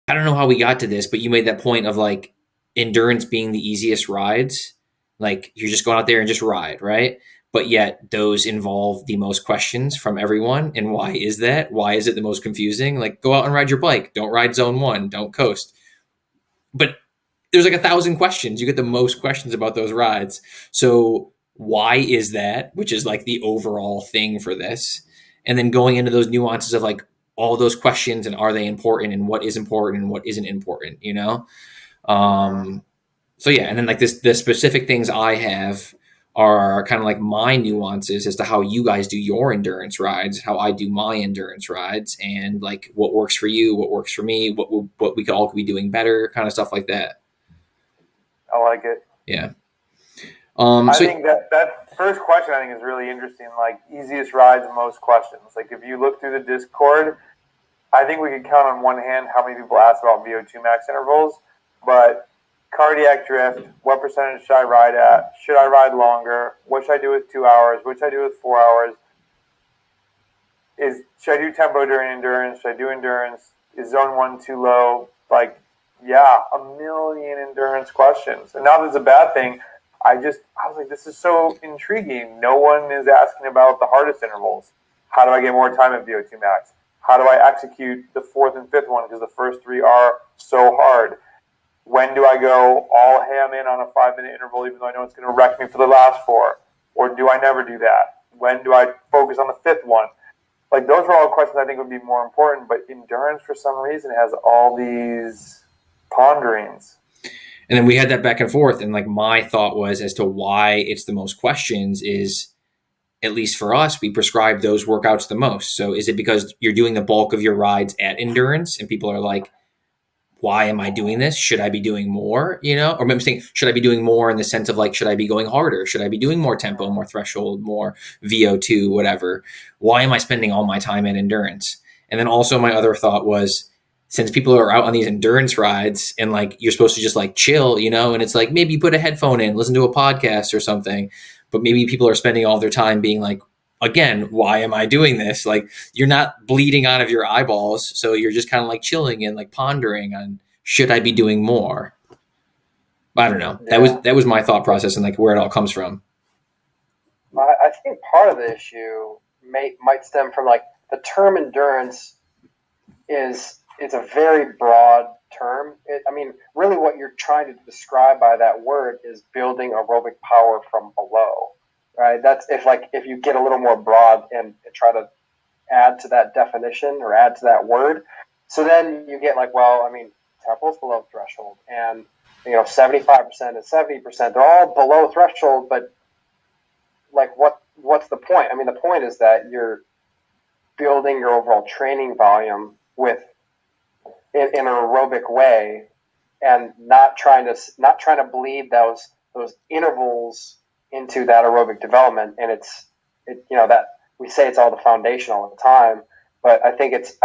I don't know how we got to this, but you made that point of like endurance being the easiest rides. Like you're just going out there and just ride, right? But yet those involve the most questions from everyone. And why is that? Why is it the most confusing? Like go out and ride your bike. Don't ride zone one. Don't coast. But there's like 1,000 questions. You get the most questions about those rides. So why is that? Which is like the overall thing for this. And then going into those nuances of like all those questions and are they important and what is important and what isn't important, you know? So yeah, and then like the specific things I have are kind of like my nuances as to how you guys do your endurance rides, how I do my endurance rides, and like what works for you, what works for me, what we could all be doing better, kind of stuff like that. I like it. Yeah. I think that first question I think is really interesting. Like easiest rides, most questions. Like if you look through the Discord, I think we could count on one hand how many people ask about VO2 max intervals. But cardiac drift, what percentage should I ride at? Should I ride longer? What should I do with 2 hours? What should I do with 4 hours? Should I do tempo during endurance? Should I do endurance? Is zone one too low? Like, yeah, a million endurance questions. And not that it's a bad thing. I was like, this is so intriguing. No one is asking about the hardest intervals. How do I get more time at VO2 max? How do I execute the fourth and fifth one? Because the first three are so hard. When do I go all ham in on a 5-minute interval, even though I know it's going to wreck me for the last four? Or do I never do that? When do I focus on the fifth one? Like, those are all questions I think would be more important. But endurance, for some reason, has all these ponderings. And then we had that back and forth. And like my thought was as to why it's the most questions is, at least for us, we prescribe those workouts the most. So is it because you're doing the bulk of your rides at endurance and people are like, why am I doing this? Should I be doing more? You know, or I'm saying, should I be doing more in the sense of like, should I be going harder? Should I be doing more tempo, more threshold, more VO2, whatever? Why am I spending all my time at endurance? And then also my other thought was, since people are out on these endurance rides and like you're supposed to just like chill, you know, and it's like maybe put a headphone in, listen to a podcast or something, but maybe people are spending all their time being like, again, why am I doing this? Like you're not bleeding out of your eyeballs, so you're just kind of like chilling and like pondering on should I be doing more? I don't know. That was my thought process and like where it all comes from. I think part of the issue might stem from like the term endurance it's a very broad term. I mean, really what you're trying to describe by that word is building aerobic power from below, right? That's if you get a little more broad and try to add to that definition or add to that word. So then you get like, well, I mean, tempo's below threshold and, 75% and 70%, they're all below threshold, but like what's the point? I mean, the point is that you're building your overall training volume in an aerobic way, and not trying to bleed those intervals into that aerobic development. And that we say it's all the foundation all the time, but I think it's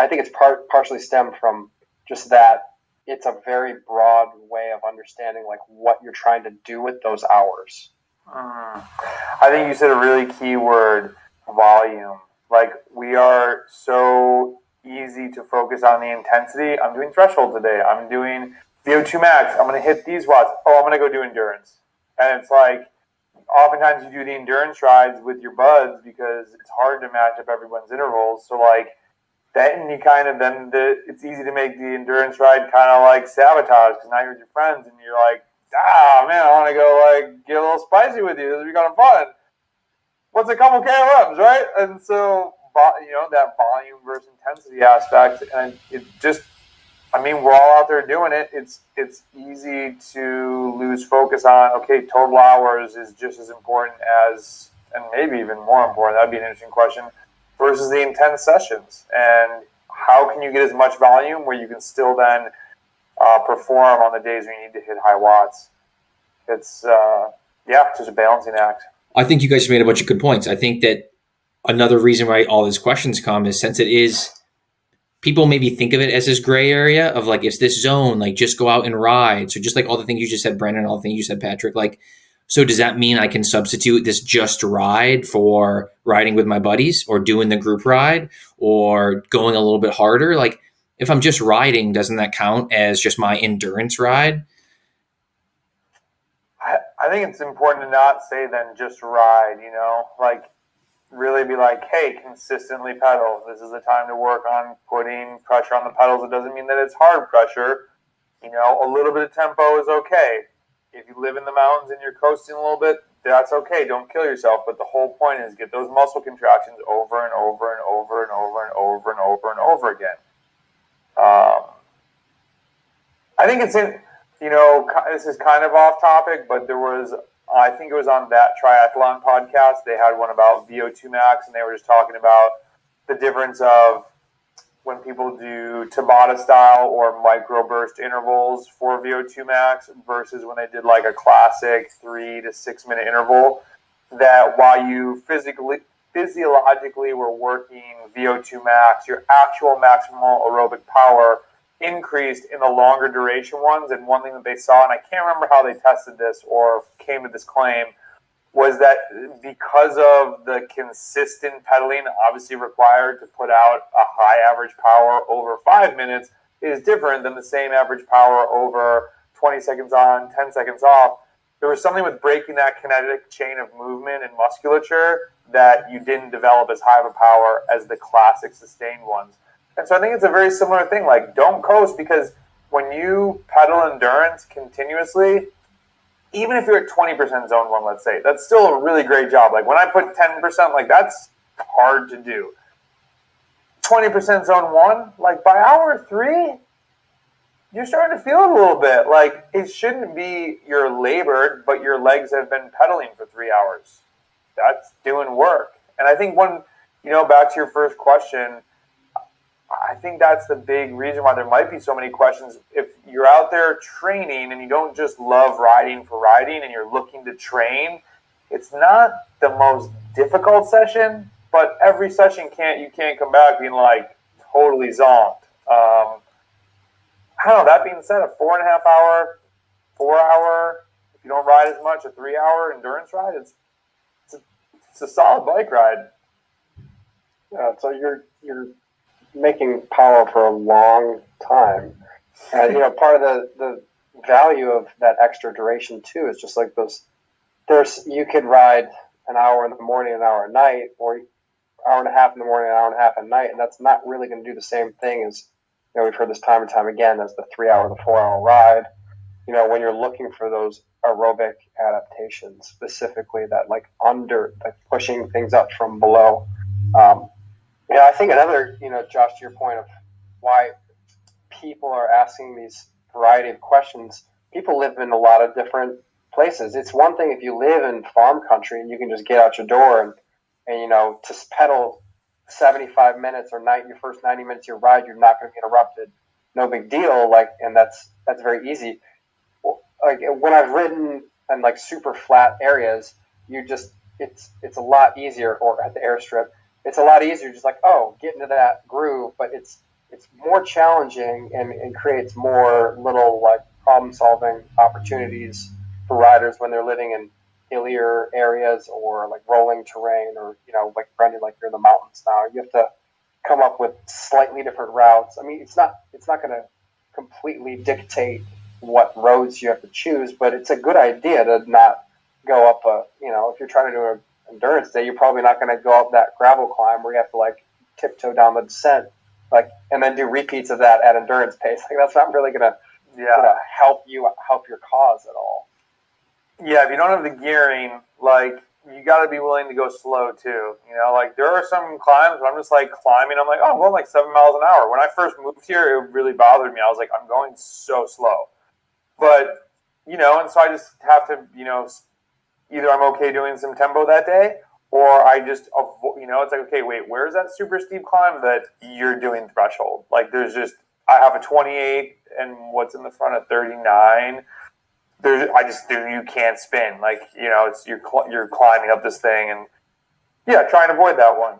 partially stemmed from just that it's a very broad way of understanding like what you're trying to do with those hours. I think you said a really key word, volume. Like we are so easy to focus on the intensity. I'm doing threshold today. I'm doing VO2 max. I'm going to hit these watts. Oh, I'm going to go do endurance. And it's like, oftentimes you do the endurance rides with your buds because it's hard to match up everyone's intervals. So like, then you it's easy to make the endurance ride kind of like sabotage because now you're with your friends and you're like, man, I want to go like get a little spicy with you. This will be kind of fun. What's a couple KOMs, right? And so, that volume versus intensity aspect, and it just, we're all out there doing it. It's easy to lose focus on, okay, total hours is just as important as, and maybe even more important, that'd be an interesting question, versus the intense sessions. And how can you get as much volume where you can still then perform on the days where you need to hit high watts? It's, just a balancing act. I think you guys made a bunch of good points. I think that another reason why all these questions come is since it is, people maybe think of it as this gray area of like, it's this zone, like just go out and ride. So just like all the things you just said, Brendan, all the things you said, Patrick, like, so does that mean I can substitute this just ride for riding with my buddies or doing the group ride or going a little bit harder? Like, if I'm just riding, doesn't that count as just my endurance ride? I think it's important to not say then just ride, like really be like, hey, consistently pedal. This is the time to work on putting pressure on the pedals. It doesn't mean that it's hard pressure. A little bit of tempo is okay. If you live in the mountains and you're coasting a little bit, that's okay. Don't kill yourself. But the whole point is get those muscle contractions over and over and over and over and over and over and over again. I think it's in, this is kind of off topic, but I think it was on that triathlon podcast. They had one about VO2 max, and they were just talking about the difference of when people do Tabata style or microburst intervals for VO2 max versus when they did like a classic 3 to 6 minute interval, that while you physiologically were working VO2 max, your actual maximal aerobic power increased in the longer duration ones. And one thing that they saw, and I can't remember how they tested this or came to this claim, was that because of the consistent pedaling obviously required to put out a high average power over 5 minutes is different than the same average power over 20 seconds on, 10 seconds off. There was something with breaking that kinetic chain of movement and musculature that you didn't develop as high of a power as the classic sustained ones. And so I think it's a very similar thing. Like, don't coast, because when you pedal endurance continuously, even if you're at 20% zone one, let's say, that's still a really great job. Like when I put 10%, like that's hard to do. 20% zone one, like by hour 3, you're starting to feel it a little bit. Like it shouldn't be you're labored, but your legs have been pedaling for 3 hours. That's doing work. And I think back to your first question, I think that's the big reason why there might be so many questions. If you're out there training and you don't just love riding for riding and you're looking to train, it's not the most difficult session, but every session you can't come back being like totally zonked. I don't know. That being said, a 4.5 hour, 4 hour, if you don't ride as much, a 3 hour endurance ride, it's a solid bike ride. Yeah, so you're making power for a long time. And, part of the value of that extra duration too is just like you could ride an hour in the morning, an hour at night, or hour and a half in the morning, an hour and a half at night. And that's not really going to do the same thing as, we've heard this time and time again, as the 3 hour, the 4 hour ride. When you're looking for those aerobic adaptations, specifically that like pushing things up from below. I think another, Josh, to your point of why people are asking these variety of questions, people live in a lot of different places. It's one thing if you live in farm country and you can just get out your door and just pedal 75 minutes or your first 90 minutes of your ride, you're not going to get interrupted. No big deal. And that's very easy. Like when I've ridden in like super flat areas, it's a lot easier, or at the airstrip, it's a lot easier just like, get into that groove, but it's more challenging and creates more little like problem solving opportunities for riders when they're living in hillier areas or like rolling terrain, or like Brendan, like you're in the mountains now. You have to come up with slightly different routes. I mean, it's not going to completely dictate what roads you have to choose, but it's a good idea to not go up if you're trying to do an endurance day, you're probably not going to go up that gravel climb where you have to like tiptoe down the descent, and then do repeats of that at endurance pace. Like that's not really going to help your cause at all. Yeah, if you don't have the gearing, like you got to be willing to go slow too. Like there are some climbs where I'm just like climbing. I'm like, I'm going like 7 miles an hour. When I first moved here, it really bothered me. I was like, I'm going so slow. But, and so I just have to, either I'm okay doing some tempo that day, or I just, it's like, okay, wait, where's that super steep climb that you're doing threshold? Like I have a 28 and what's in the front of 39. You can't spin. Like, it's you're climbing up this thing, and yeah, try and avoid that one.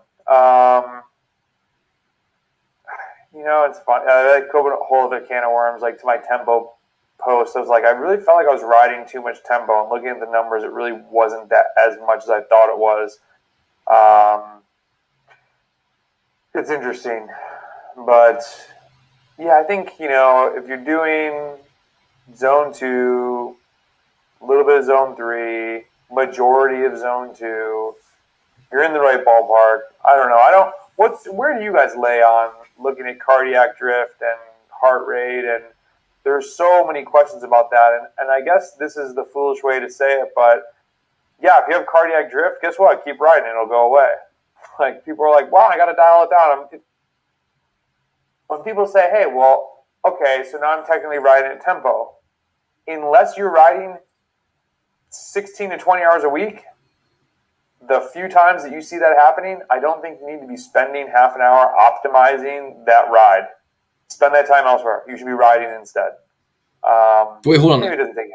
It's fun. I like open a whole other can of worms, like to my tempo post. I was like, I really felt like I was riding too much tempo, and looking at the numbers, it really wasn't that as much as I thought it was. It's interesting, but Yeah, I think, if you're doing zone 2, a little bit of zone 3, majority of zone 2, you're in the right ballpark. I don't know. Where do you guys lay on looking at cardiac drift and heart rate? And there's so many questions about that. And I guess this is the foolish way to say it, but yeah, if you have cardiac drift, guess what? Keep riding, it'll go away. Like, people are like, wow, I got to dial it down. When people say, hey, well, okay, so now I'm technically riding at tempo. Unless you're riding 16 to 20 hours a week, the few times that you see that happening, I don't think you need to be spending half an hour optimizing that ride. Spend that time elsewhere. You should be riding instead. Wait, hold on. Maybe it doesn't take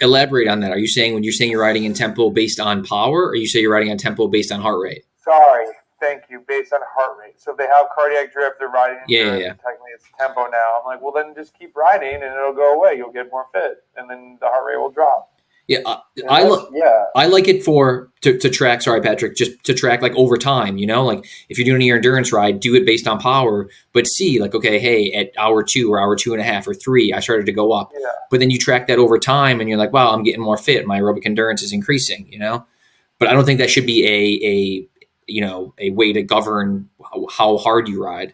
Elaborate on that. Are you saying when you're saying you're riding in tempo based on power, or you say you're riding on tempo based on heart rate? Sorry, thank you. Based on heart rate. So if they have cardiac drift, they're riding. Yeah. Technically, it's tempo now. I'm like, well, then just keep riding, and it'll go away. You'll get more fit, and then the heart rate will drop. Yeah, I like it to track. Sorry, Patrick, just to track like over time. Like if you're doing your endurance ride, do it based on power, but see like, okay, hey, at hour 2 or hour 2.5 or 3, I started to go up. Yeah. But then you track that over time, and you're like, wow, I'm getting more fit. My aerobic endurance is increasing. But I don't think that should be a way to govern how hard you ride.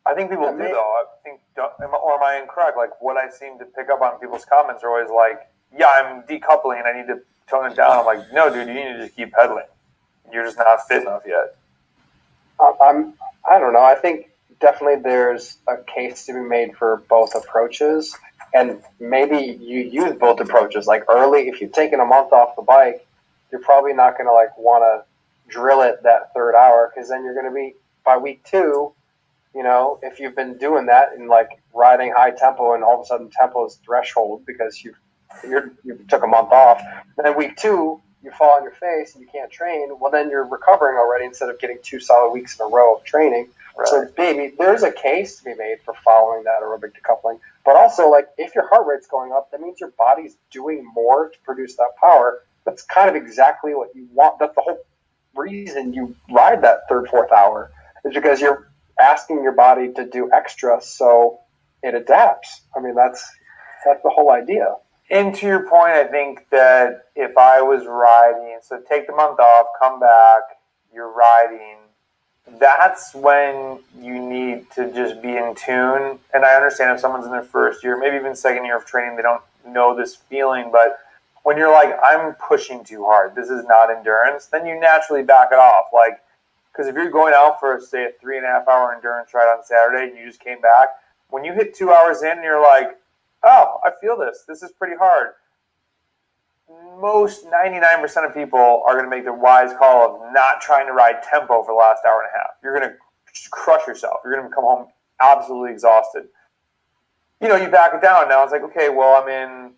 I think people do though. Or am I incorrect? Like what I seem to pick up on people's comments are always like, yeah, I'm decoupling. I need to tone it down. I'm like, no, dude, you need to just keep pedaling. You're just not fit enough yet. I don't know. I think definitely there's a case to be made for both approaches, and maybe you use both approaches. Like early, if you've taken a month off the bike, you're probably not going to like want to drill it that third hour, because then you're going to be by week 2. If you've been doing that and like riding high tempo, and all of a sudden tempo is threshold because you took a month off, and then week 2 you fall on your face and you can't train, well then you're recovering already instead of getting 2 solid weeks in a row of training. Right. So maybe there's a case to be made for following that aerobic decoupling. But also, like, if your heart rate's going up, that means your body's doing more to produce that power. That's kind of exactly what you want. That's the whole reason you ride that third, fourth hour, is because you're asking your body to do extra so it adapts. I mean, that's the whole idea. And to your point, I think that if I was riding, so take the month off, come back, you're riding, that's when you need to just be in tune. And I understand if someone's in their first year, maybe even second year of training, they don't know this feeling. But when you're like, I'm pushing too hard, this is not endurance, then you naturally back it off. Like, because if you're going out for, say, a 3.5 hour endurance ride on Saturday and you just came back, when you hit 2 hours in and you're like, oh, I feel this. This is pretty hard. Most 99% of people are going to make the wise call of not trying to ride tempo for the last hour and a half. You're going to crush yourself. You're going to come home absolutely exhausted. You back it down. Now it's like, okay, well, I'm in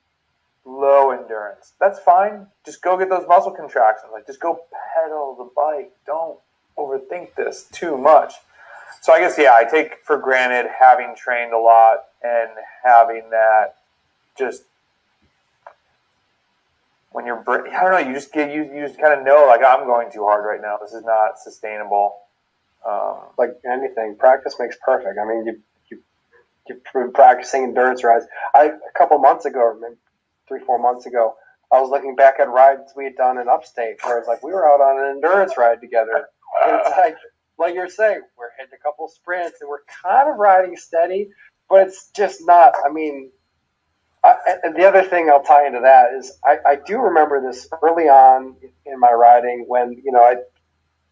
low endurance. That's fine. Just go get those muscle contractions. Like, just go pedal the bike. Don't overthink this too much. So I guess, yeah, I take for granted having trained a lot and having that just when you're, I don't know, you just kind of know, like, I'm going too hard right now. This is not sustainable. Like anything, practice makes perfect. I mean, you've been practicing endurance rides. A couple months ago, maybe 3-4 months ago, I was looking back at rides we had done in upstate where it's like we were out on an endurance ride together. And it's like you're saying, we're hitting a couple sprints and we're kind of riding steady, but it's just not. I mean, and the other thing I'll tie into that is I do remember this early on in my riding when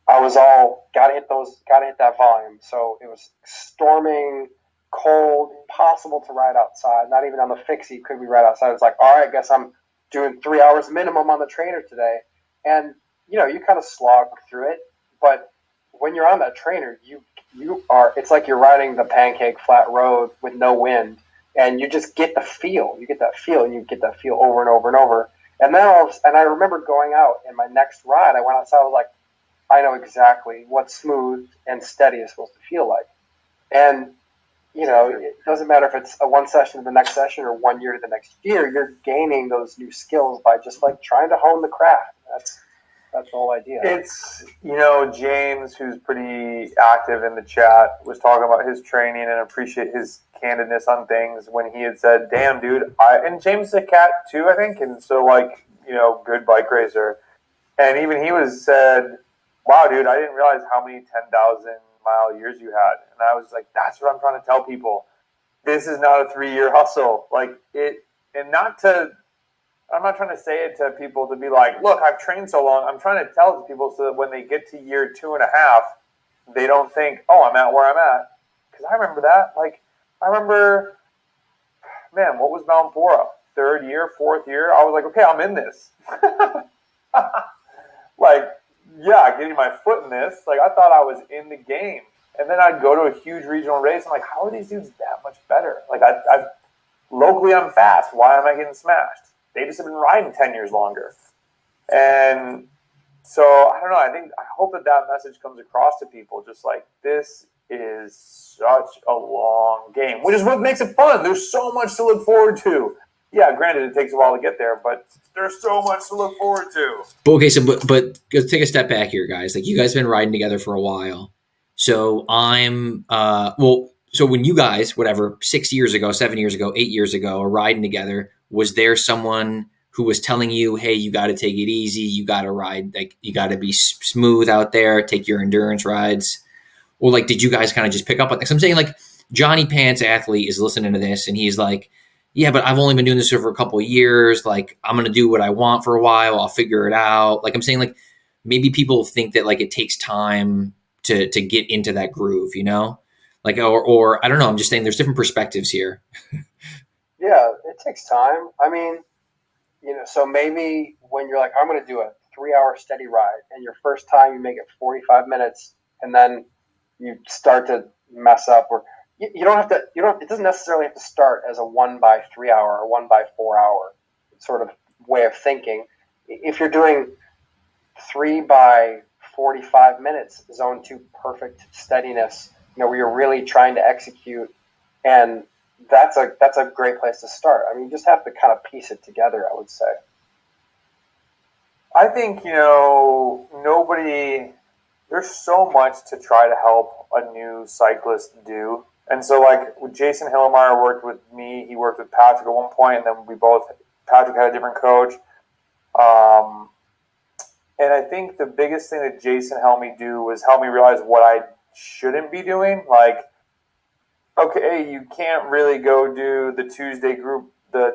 I was all gotta hit that volume. So it was storming, cold, impossible to ride outside. Not even on the fixie could we ride outside. It's like, all right, I guess I'm doing 3 hours minimum on the trainer today, and you kind of slog through it, but when you're on that trainer, you are, it's like you're riding the pancake flat road with no wind, and you just get the feel. You get that feel, and you get that feel over and over and over. And then I remember going out, and my next ride, I went outside, I was like, I know exactly what smooth and steady is supposed to feel like. And, it doesn't matter if it's a one session to the next session or 1 year to the next year, you're gaining those new skills by just like trying to hone the craft. That's That's the whole idea. It's, James, who's pretty active in the chat, was talking about his training and appreciate his candidness on things when he had said, damn, dude, and James is a cat too, I think, and so, good bike racer. And even he said, wow, dude, I didn't realize how many 10,000-mile years you had. And I was like, that's what I'm trying to tell people. This is not a 3-year hustle. I'm not trying to say it to people to be like, look, I've trained so long. I'm trying to tell it to people so that when they get to year 2.5, they don't think, oh, I'm at where I'm at. Because I remember that. Man, what was Mount Bora? 3rd year, 4th year? I was like, okay, I'm in this. Getting my foot in this. I thought I was in the game. And then I'd go to a huge regional race. I'm like, how are these dudes that much better? Locally, I'm fast. Why am I getting smashed? They just have been riding 10 years longer. And so, I don't know. I hope that message comes across to people. Just this is such a long game, which is what makes it fun. There's so much to look forward to. Yeah, granted, it takes a while to get there, but there's so much to look forward to. Okay, so but let's take a step back here, guys. You guys have been riding together for a while. So so when you guys, 6 years ago, 7 years ago, 8 years ago, are riding together, was there someone who was telling you, hey, you got to take it easy, you got to ride, you got to be smooth out there, take your endurance rides? Or did you guys kind of just pick up on this? I'm saying Johnny Pants athlete is listening to this and he's like, yeah, but I've only been doing this for a couple of years. I'm going to do what I want for a while. I'll figure it out. I'm saying maybe people think that it takes time to get into that groove, or I don't know. I'm just saying there's different perspectives here. Yeah, it takes time. I mean, so maybe when you're like, I'm going to do a 3-hour steady ride and your first time you make it 45 minutes and then you start to mess up or you don't have to, it doesn't necessarily have to start as a 1x3 hour or 1x4 hour sort of way of thinking. If you're doing 3x45 minutes, zone 2 perfect steadiness, where you're really trying to execute, and that's a great place to start. I mean, you just have to kind of piece it together, I would say. I think, there's so much to try to help a new cyclist do. And so, Jason Hillemeyer worked with me, he worked with Patrick at one point, and then Patrick had a different coach. And I think the biggest thing that Jason helped me do was help me realize what I shouldn't be doing. Okay, you can't really go do the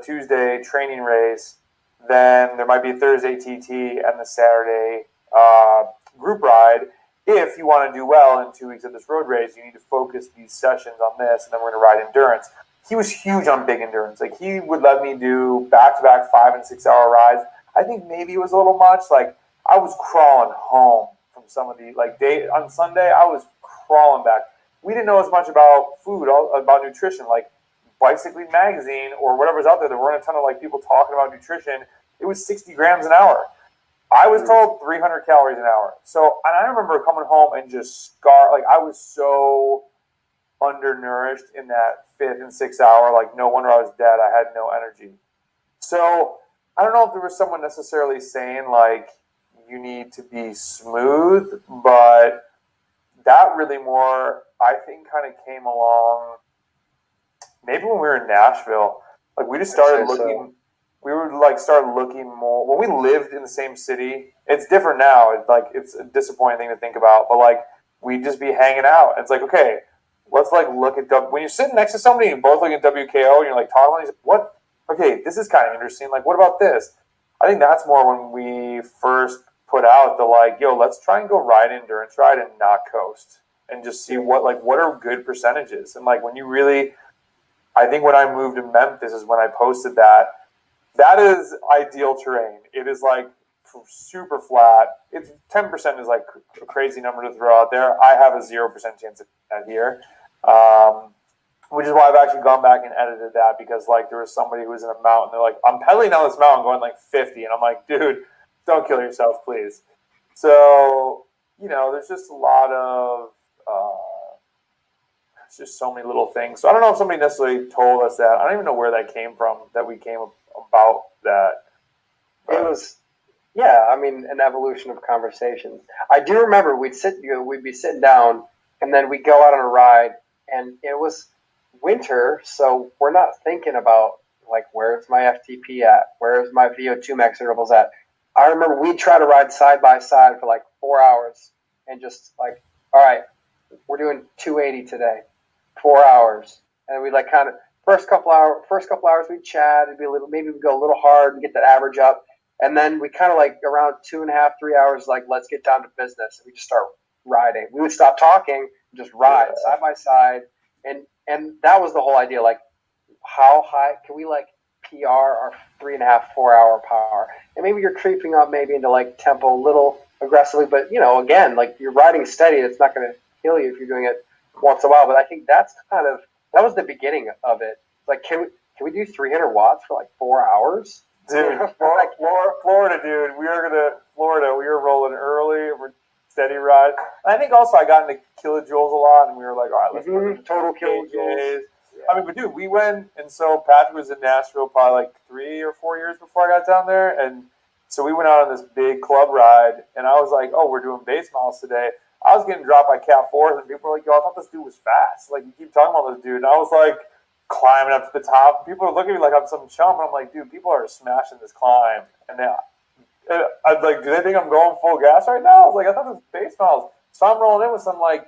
Tuesday training race. Then there might be a Thursday TT and the Saturday group ride. If you want to do well in 2 weeks of this road race, you need to focus these sessions on this, and then we're going to ride endurance. He was huge on big endurance. He would let me do back-to-back 5 and 6 hour rides. I think maybe it was a little much. I was crawling home from some of the day on Sunday. I was crawling back. We didn't know as much about food, about nutrition. Bicycling Magazine or whatever's out there. There weren't a ton of people talking about nutrition. It was 60 grams an hour. I was told 300 calories an hour. So, and I remember coming home and just I was so undernourished in that 5th and 6th hour. No wonder I was dead. I had no energy. So I don't know if there was someone necessarily saying you need to be smooth, but that really more, I think, kind of came along maybe when we were in Nashville. We just started looking. So. We would start looking more when we lived in the same city. It's different now. It's a disappointing thing to think about, but we'd just be hanging out. It's okay, let's look at when you're sitting next to somebody and both looking at WKO and you're talking about what? Okay, this is kind of interesting. What about this? I think that's more when we first put out the yo, let's try and go ride endurance ride and not coast and just see what are good percentages. And when you really, I think when I moved to Memphis is when I posted that. That is ideal terrain. It is super flat. It's 10% is a crazy number to throw out there. I have a 0% chance of that here, which is why I've actually gone back and edited that because there was somebody who was in a mountain. They're I'm pedaling down this mountain going 50, and I'm dude, don't kill yourself, please. So there's just a lot of it's just so many little things. So I don't know if somebody necessarily told us that. I don't even know where that came from. That we came about that. It was Yeah, I mean, an evolution of conversations. I do remember we'd be sitting down, and then we'd go out on a ride, and it was winter, so we're not thinking about like where's my FTP at, where's my VO2 max intervals at. I remember we'd try to ride side by side for like 4 hours, and just like, all right, we're doing 280 today, 4 hours, and we like kind of first couple hours we'd chat, it'd be a little, maybe we'd go a little hard and get that average up, and then we kind of like around 2.5, 3 hours, like let's get down to business. And we just start riding. We would stop talking, and just ride side by side, and that was the whole idea. Like, how high can we like PR our 3.5, 4 hour power? And maybe you're creeping up maybe into like tempo a little aggressively, but again, like you're riding steady. It's not going to kill you if you're doing it once in a while. But I think that was the beginning of it. Like, can we do 300 watts for like 4 hours? Dude, Florida, dude. Florida. We were rolling early. We're steady ride. And I think also I got into kilojoules a lot, and we were like, all right, let's put in total kilojoules. Yeah. I mean, but dude, we went, and so Patrick was in Nashville probably like 3 or 4 years before I got down there, and so we went out on this big club ride, and I was like, oh, we're doing base miles today. I was getting dropped by Cat 4s, and people were like, yo, I thought this dude was fast. Like, you keep talking about this dude. And I was like, climbing up to the top. People are looking at me like I'm some chump, and I'm like, dude, people are smashing this climb. And I'd like, do they think I'm going full gas right now? I was like, I thought this was base miles. So I'm rolling in with some like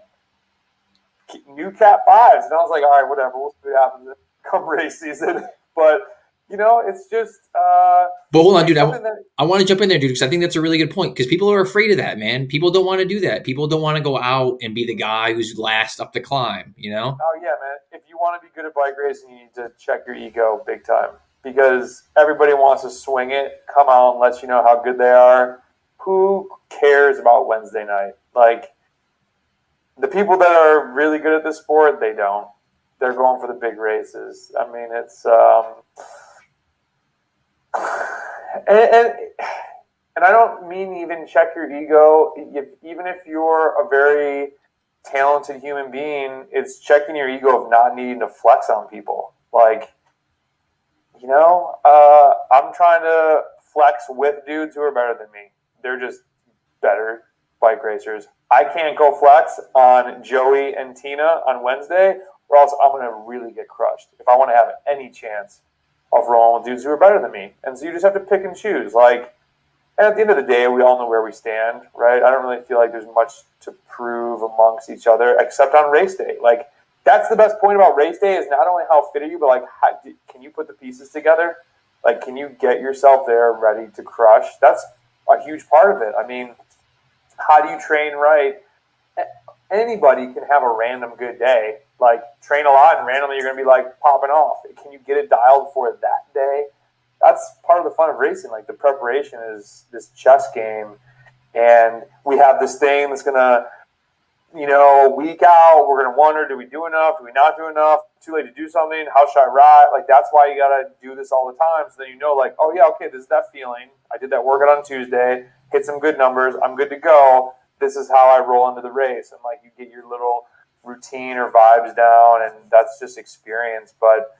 new Cat 5s, and I was like, all right, whatever, we'll see what happens come race season. But it's just. But hold on, dude. I want to jump in there, dude, because I think that's a really good point. Because people are afraid of that, man. People don't want to do that. People don't want to go out and be the guy who's last up the climb. Oh yeah, man. If you want to be good at bike racing, you need to check your ego big time, because everybody wants to swing it, come out and let you know how good they are. Who cares about Wednesday night? Like, the people that are really good at this sport, they don't. They're going for the big races. I mean, it's and I don't mean even check your ego. Even if you're a very talented human being, it's checking your ego of not needing to flex on people. Like, I'm trying to flex with dudes who are better than me. They're just better bike racers. I can't go flex on Joey and Tina on Wednesday, or else I'm going to really get crushed if I want to have any chance of rolling with dudes who are better than me. And so you just have to pick and choose. Like, and at the end of the day, we all know where we stand, right? I don't really feel like there's much to prove amongst each other except on race day. Like, that's the best point about race day, is not only how fit are you, but like, can you put the pieces together? Like, can you get yourself there ready to crush? That's a huge part of it. I mean, how do you train right? Anybody can have a random good day. Like, train a lot and randomly you're going to be like popping off. Can you get it dialed for that day? That's part of the fun of racing. Like, the preparation is this chess game, and we have this thing that's going to, week out, we're going to wonder, do we do enough? Do we not do enough? Too late to do something? How should I ride? Like, that's why you got to do this all the time. So then like, oh yeah, okay, this is that feeling. I did that workout on Tuesday, hit some good numbers. I'm good to go. This is how I roll into the race. And like, you get your little routine or vibes down, and that's just experience. But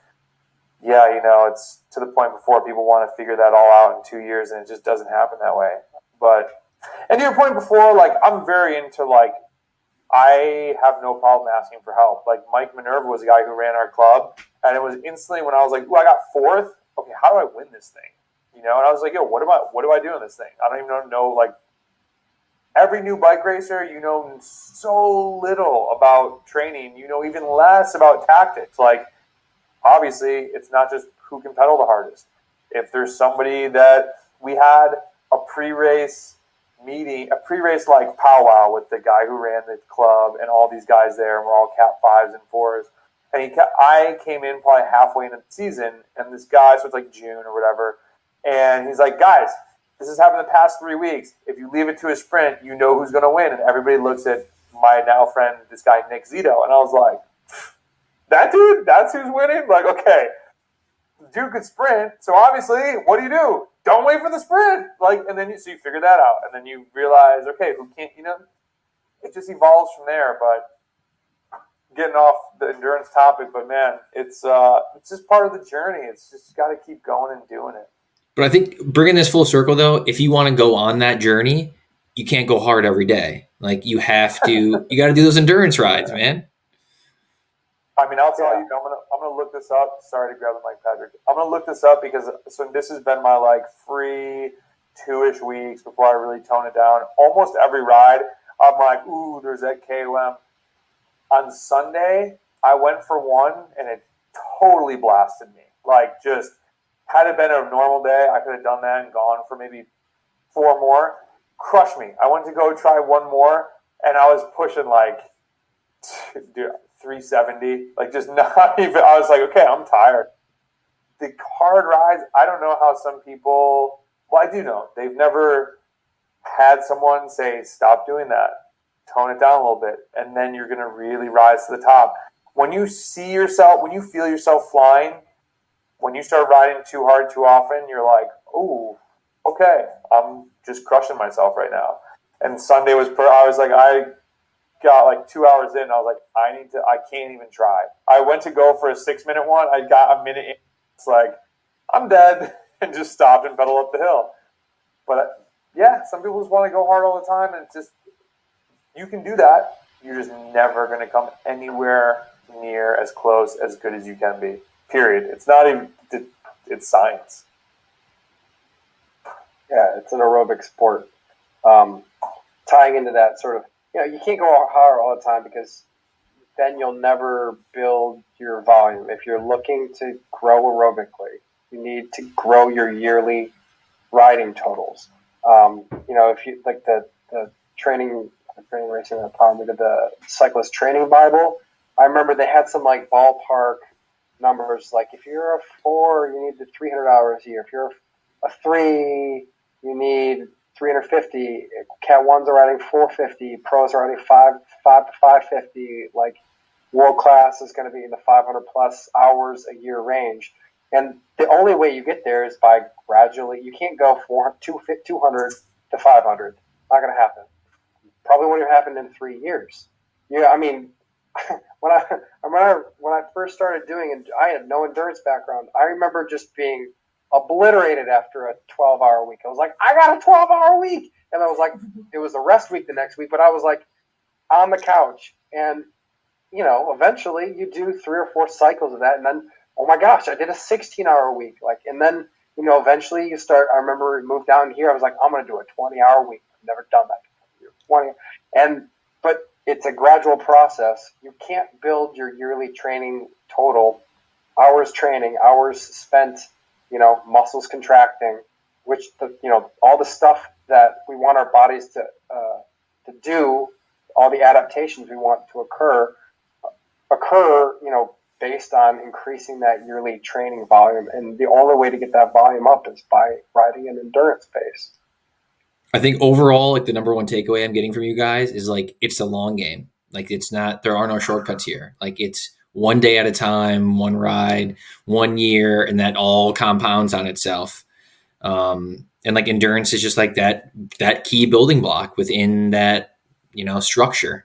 yeah, it's to the point before people want to figure that all out in 2 years, and it just doesn't happen that way. But, and to your point before, like, I'm very into, like, I have no problem asking for help. Like, Mike Minerva was a guy who ran our club, and it was instantly when I was like, ooh, I got fourth. Okay, how do I win this thing? And I was like, yo, what do I do in this thing? I don't even know, like, every new bike racer, so little about training, even less about tactics. Like, obviously, it's not just who can pedal the hardest. If there's somebody that we had a pre-race meeting, a pre-race like powwow with the guy who ran the club and all these guys there, and we're all Cat 5s and 4s. And I came in probably halfway into the season, and this guy, so it's like June or whatever, and he's like, guys, this has happened the past 3 weeks. If you leave it to a sprint, you know who's going to win. And everybody looks at my now friend, this guy, Nick Zito. And I was like, that dude, that's who's winning? Like, okay, dude could sprint. So obviously, what do? Don't wait for the sprint. Like, and then you figure that out. And then you realize, okay, who can't, it just evolves from there. But getting off the endurance topic, but man, it's just part of the journey. It's just got to keep going and doing it. But I think bringing this full circle, though, if you want to go on that journey, you can't go hard every day. Like you have to, you got to do those endurance rides, man. I mean, I'll tell you, I'm gonna look this up. Sorry to grab the mic, Patrick. I'm gonna look this up because this has been my like free 2-ish weeks before I really tone it down. Almost every ride, I'm like, ooh, there's that KOM. On Sunday, I went for one and it totally blasted me. Like, just had it been a normal day, I could have done that and gone for maybe 4 more. Crushed me. I went to go try one more and I was pushing like, dude, 370, like just not even. I was like, okay, I'm tired. The hard rides, I don't know how some people, well, I do know, they've never had someone say, stop doing that, tone it down a little bit, and then you're going to really rise to the top. When you see yourself, when you feel yourself flying, when you start riding too hard too often, you're like, ooh, okay, I'm just crushing myself right now. And Sunday I was like, I got like 2 hours in. I was like, I can't even try. I went to go for a 6-minute one. I got a minute in. It's like, I'm dead, and just stopped and pedaled up the hill. But yeah, some people just want to go hard all the time, and it's just, you can do that. You're just never going to come anywhere near as close, as good as you can be. Period. It's not even, it's science. Yeah, it's an aerobic sport. Tying into that sort of, you can't go hard all the time because then you'll never build your volume. If you're looking to grow aerobically, you need to grow your yearly riding totals. If you like the training racing at the time, we did the cyclist training Bible. I remember they had some like ballpark numbers. Like if you're a 4, you need the 300 hours a year. If you're a 3, you need 350. Cat 1s are riding 450. Pros are riding 5 to 550. Like world class is going to be in the 500 plus hours a year range. And the only way you get there is by gradually. You can't go 200 to 500. Not going to happen. Probably won't even happen in 3 years. Yeah, I mean, when I first started doing it, I had no endurance background. I remember just being obliterated after a 12-hour week. I was like, I got a 12-hour week. And I was like, it was a rest week the next week, but I was like on the couch. And, eventually you do 3 or 4 cycles of that. And then, oh my gosh, I did a 16-hour week. And then, eventually you start, I remember we moved down here. I was like, I'm going to do a 20-hour week. I've never done that before. 20. But it's a gradual process. You can't build your yearly training total, hours training, hours spent, muscles contracting, which all the stuff that we want our bodies to do, all the adaptations we want to occur, based on increasing that yearly training volume. And the only way to get that volume up is by riding an endurance pace. I think overall, like the number one takeaway I'm getting from you guys is like, it's a long game. Like it's not, there are no shortcuts here. Like it's one day at a time, one ride, 1 year, and that all compounds on itself. And like endurance is just like that key building block within that, structure.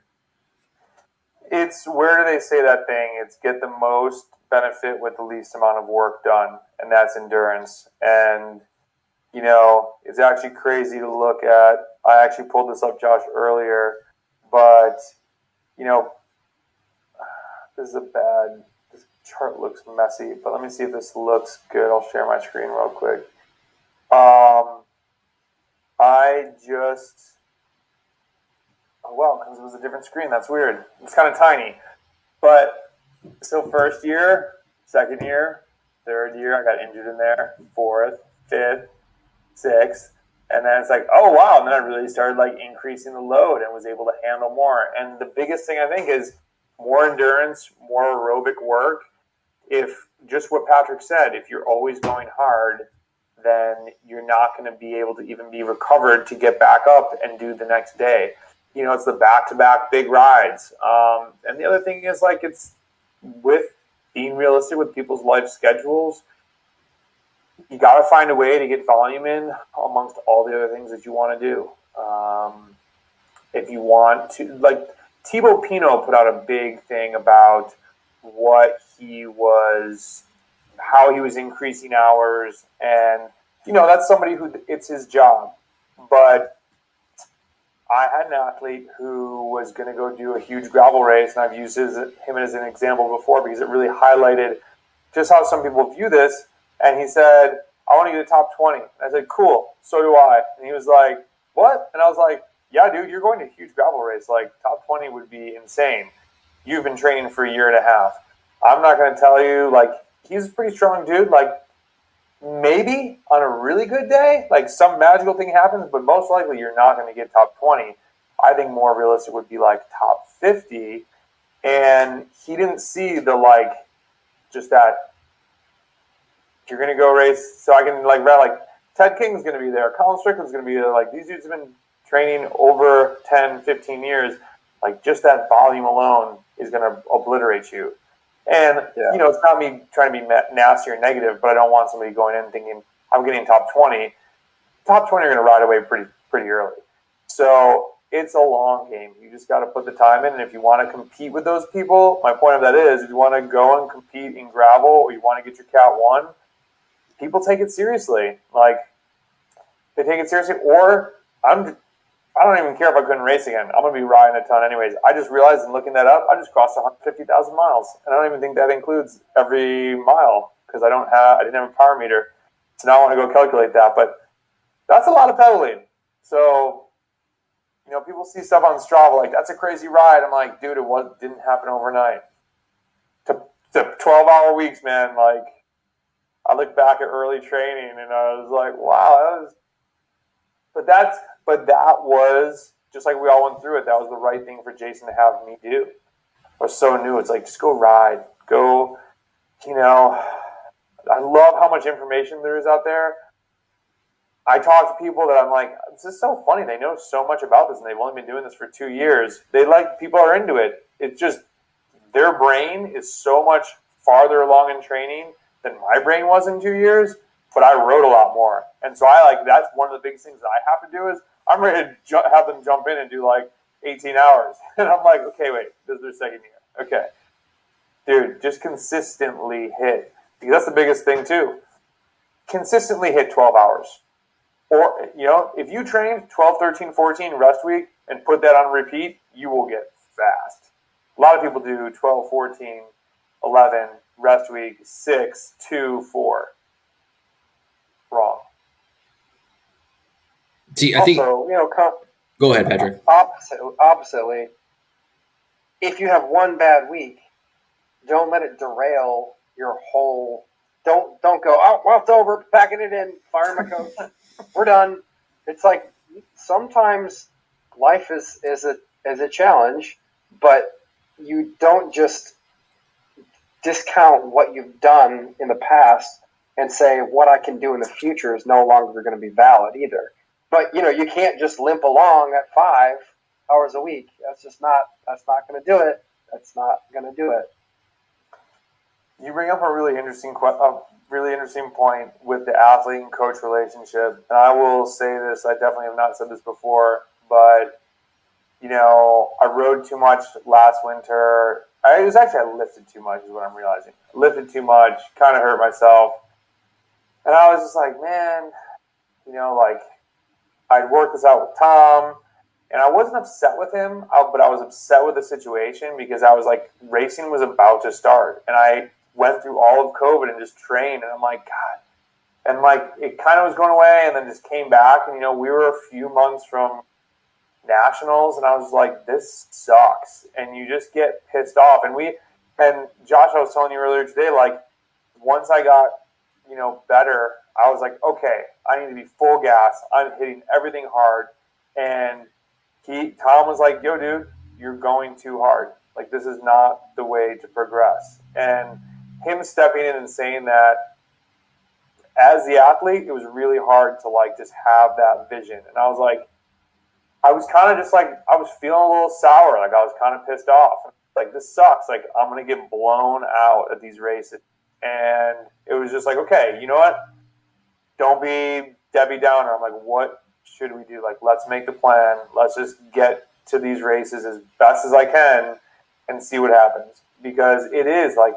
It's, where do they say that thing? It's get the most benefit with the least amount of work done, and that's endurance. And it's actually crazy to look at. I actually pulled this up, Josh, earlier, but this chart looks messy, but let me see if this looks good. I'll share my screen real quick. Because it was a different screen. That's weird. It's kind of tiny. But so first year, second year, third year, I got injured in there. 4th, 5th, 6th. And then it's like, oh, wow. And then I really started like increasing the load and was able to handle more. And the biggest thing I think is more endurance, more aerobic work. If just what Patrick said, if you're always going hard, then you're not going to be able to even be recovered to get back up and do the next day. It's the back-to-back big rides. And the other thing is, like, it's with being realistic with people's life schedules, you got to find a way to get volume in amongst all the other things that you want to do. If you want to, like, Thibaut Pinot put out a big thing about how he was increasing hours, and that's somebody who it's his job. But I had an athlete who was going to go do a huge gravel race, and I've used him as an example before because it really highlighted just how some people view this. And he said, I want to get a top 20. And I said, cool, so do I. And he was like, what? And I was like, yeah, dude, you're going to a huge gravel race. Like, top 20 would be insane. You've been training for a year and a half. I'm not going to tell you, like, he's a pretty strong dude. Like, maybe on a really good day, like some magical thing happens, but most likely you're not going to get top 20. I think more realistic would be like top 50. And he didn't see the, like, just that you're going to go race. So I can, like, Ted King's going to be there. Colin Strickland's going to be there. Like, these dudes have been training over 10, 15 years. Like, just that volume alone is going to obliterate you. And, it's not me trying to be nasty or negative, but I don't want somebody going in thinking, I'm getting top 20. Top 20 are going to ride away pretty early. So it's a long game. You just got to put the time in. And if you want to compete with those people, my point of that is, if you want to go and compete in gravel or you want to get your Cat 1, people take it seriously. Like, they take it seriously. Or I don't even care if I couldn't race again. I'm going to be riding a ton anyways. I just realized in looking that up, I just crossed 150,000 miles. And I don't even think that includes every mile because I didn't have a power meter. So now I want to go calculate that. But that's a lot of pedaling. So, people see stuff on Strava like, that's a crazy ride. I'm like, dude, it didn't happen overnight. To 12-hour weeks, man. Like, I look back at early training and I was like, wow, But that was, just like we all went through it, that was the right thing for Jason to have me do. I was so new. It's like, just go ride. Go, I love how much information there is out there. I talk to people that I'm like, this is so funny. They know so much about this and they've only been doing this for 2 years. People are into it. It's just, their brain is so much farther along in training than my brain was in 2 years. But I rode a lot more. And so that's one of the biggest things that I have to do is I'm ready to have them jump in and do like 18 hours. And I'm like, okay, wait, this is their second year. Okay. Dude, just consistently hit. Because that's the biggest thing too. Consistently hit 12 hours. Or, if you train 12, 13, 14 rest week and put that on repeat, you will get fast. A lot of people do 12, 14, 11, rest week, 6, 2, 4. Wrong. See, I think. Also, go ahead, Patrick. Oppositely, if you have one bad week, don't let it derail your whole. Don't go. Oh, well, it's over. Packing it in. Fire my coach. We're done. It's like sometimes life is a challenge, but you don't just discount what you've done in the past and say what I can do in the future is no longer going to be valid either. But, you can't just limp along at 5 hours a week. That's not going to do it. That's not going to do it. You bring up a really interesting point with the athlete and coach relationship. And I will say this, I definitely have not said this before, but, I rode too much last winter. I lifted too much is what I'm realizing. Lifted too much, kind of hurt myself. And I was just like, man, I'd worked this out with Tom, and I wasn't upset with him, but I was upset with the situation because I was like, racing was about to start. And I went through all of COVID and just trained, and I'm like, God. And like, it kind of was going away and then just came back. And, we were a few months from nationals, and I was like, this sucks. And you just get pissed off. And Josh, I was telling you earlier today, like, once I got, better, I was like, okay, I need to be full gas. I'm hitting everything hard. And Tom was like, yo, dude, you're going too hard. Like, this is not the way to progress. And him stepping in and saying that as the athlete, it was really hard to like just have that vision. And I was like, I was kind of just like, I was feeling a little sour. Like, I was kind of pissed off. Like, this sucks. Like, I'm going to get blown out at these races. And it was just like, okay, you know what? Don't be Debbie Downer. I'm like, what should we do? Like, let's make the plan. Let's just get to these races as best as I can and see what happens. Because it is like,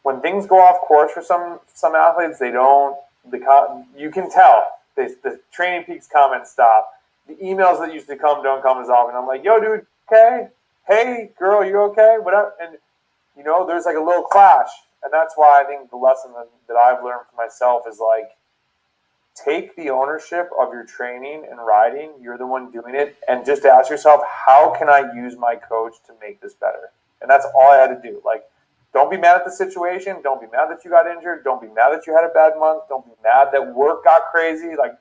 when things go off course for some athletes, they don't You can tell the Training Peaks comments stop. The emails that used to come don't come as often. I'm like, yo, dude, okay? Hey, girl, you okay? What up? And, there's like a little clash. And that's why I think the lesson that I've learned for myself is like, take the ownership of your training and riding. You're the one doing it. And just ask yourself, how can I use my coach to make this better? And that's all I had to do. Like, don't be mad at the situation. Don't be mad that you got injured. Don't be mad that you had a bad month. Don't be mad that work got crazy. Like,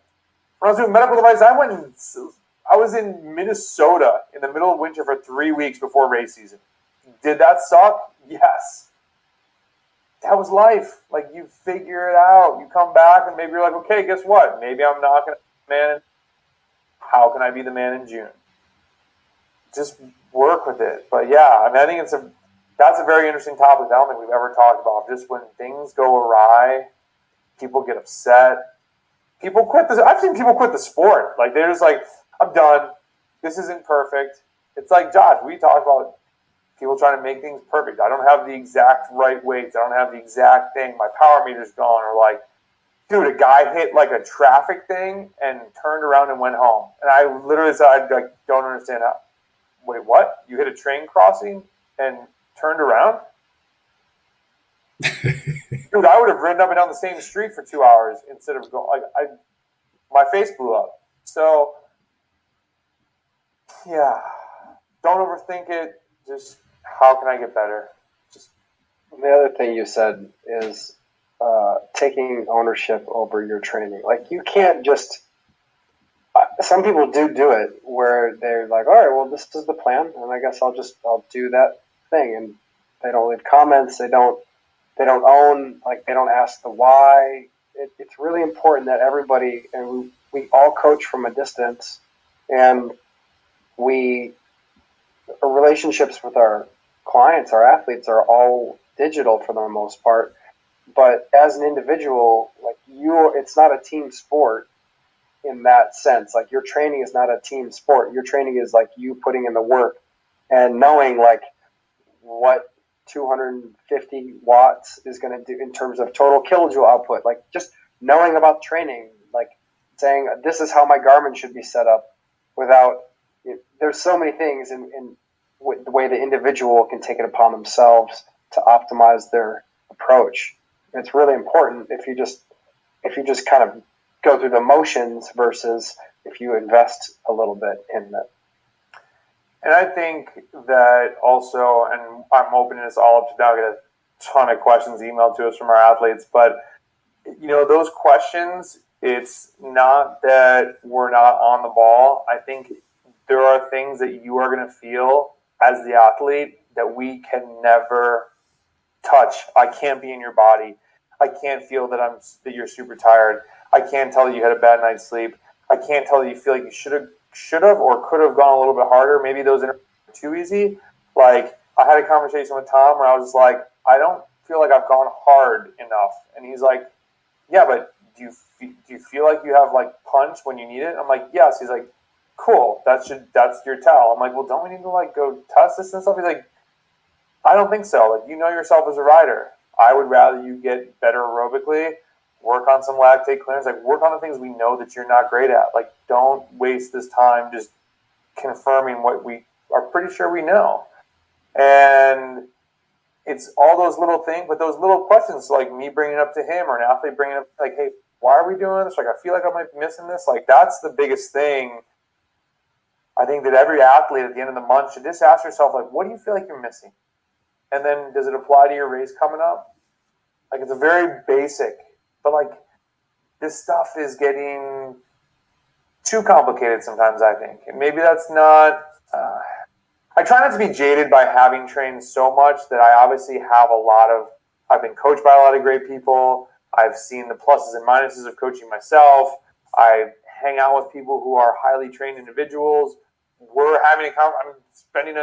when I was doing medical device, I was in Minnesota in the middle of winter for 3 weeks before race season. Did that suck? Yes. That was life. Like, you figure it out. You come back and maybe you're like, okay, guess what? Maybe I'm not going to be the man. How can I be the man in June? Just work with it. But yeah, I think that's a very interesting topic that I don't think we've ever talked about. Just when things go awry, people get upset. People quit I've seen people quit the sport. Like, they're just like, I'm done. This isn't perfect. It's like, Josh, we talk about people trying to make things perfect. I don't have the exact right weights. I don't have the exact thing. My power meter's gone. Or like, dude, a guy hit like a traffic thing and turned around and went home. And I literally said, I don't understand how. Wait, what? You hit a train crossing and turned around? Dude, I would have ridden up and down the same street for 2 hours instead of going. My face blew up. So, yeah, don't overthink it. Just, how can I get better? The other thing you said is taking ownership over your training. Like, you can't just. Some people do it where they're like, all right, well, this is the plan, and I guess I'll do that thing, and they don't leave comments. They don't own, like, they don't ask the why. It's really important that everybody, and we all coach from a distance, and our relationships with our clients, our athletes, are all digital for the most part. But as an individual, like, it's not a team sport in that sense. Like, your training is not a team sport. Your training is like you putting in the work and knowing like what 250 watts is going to do in terms of total kilojoule output. Like, just knowing about training, like saying this is how my Garmin should be set up. There's so many things in the way the individual can take it upon themselves to optimize their approach. It's really important if you just kind of go through the motions versus if you invest a little bit in it. And I think that also, and I'm opening this all up to now, get a ton of questions emailed to us from our athletes, but those questions, it's not that we're not on the ball. I think there are things that you are going to feel as the athlete that we can never touch. I can't be in your body. I can't feel that you're super tired. I can't tell you had a bad night's sleep. I can't tell you feel like you should have or could have gone a little bit harder. Maybe those interviews were too easy. Like, I had a conversation with Tom where I was like, I don't feel like I've gone hard enough. And he's like, yeah, but do you feel like you have like punch when you need it? I'm like, yes. He's like, cool. That's your tell. I'm like, well, don't we need to like go test this and stuff? He's like, I don't think so. Like, you know yourself as a rider. I would rather you get better aerobically, work on some lactate clearance, like work on the things we know that you're not great at. Like, don't waste this time just confirming what we are pretty sure we know. And it's all those little things, but those little questions, like me bringing it up to him or an athlete bringing it up, like, hey, why are we doing this? Like, I feel like I might be missing this. Like, that's the biggest thing. I think that every athlete at the end of the month should just ask yourself, like, what do you feel like you're missing? And then does it apply to your race coming up? Like, it's a very basic, but like, this stuff is getting too complicated sometimes, I think. And maybe that's not, I try not to be jaded by having trained so much that I obviously have I've been coached by a lot of great people. I've seen the pluses and minuses of coaching myself. I hang out with people who are highly trained individuals. I'm spending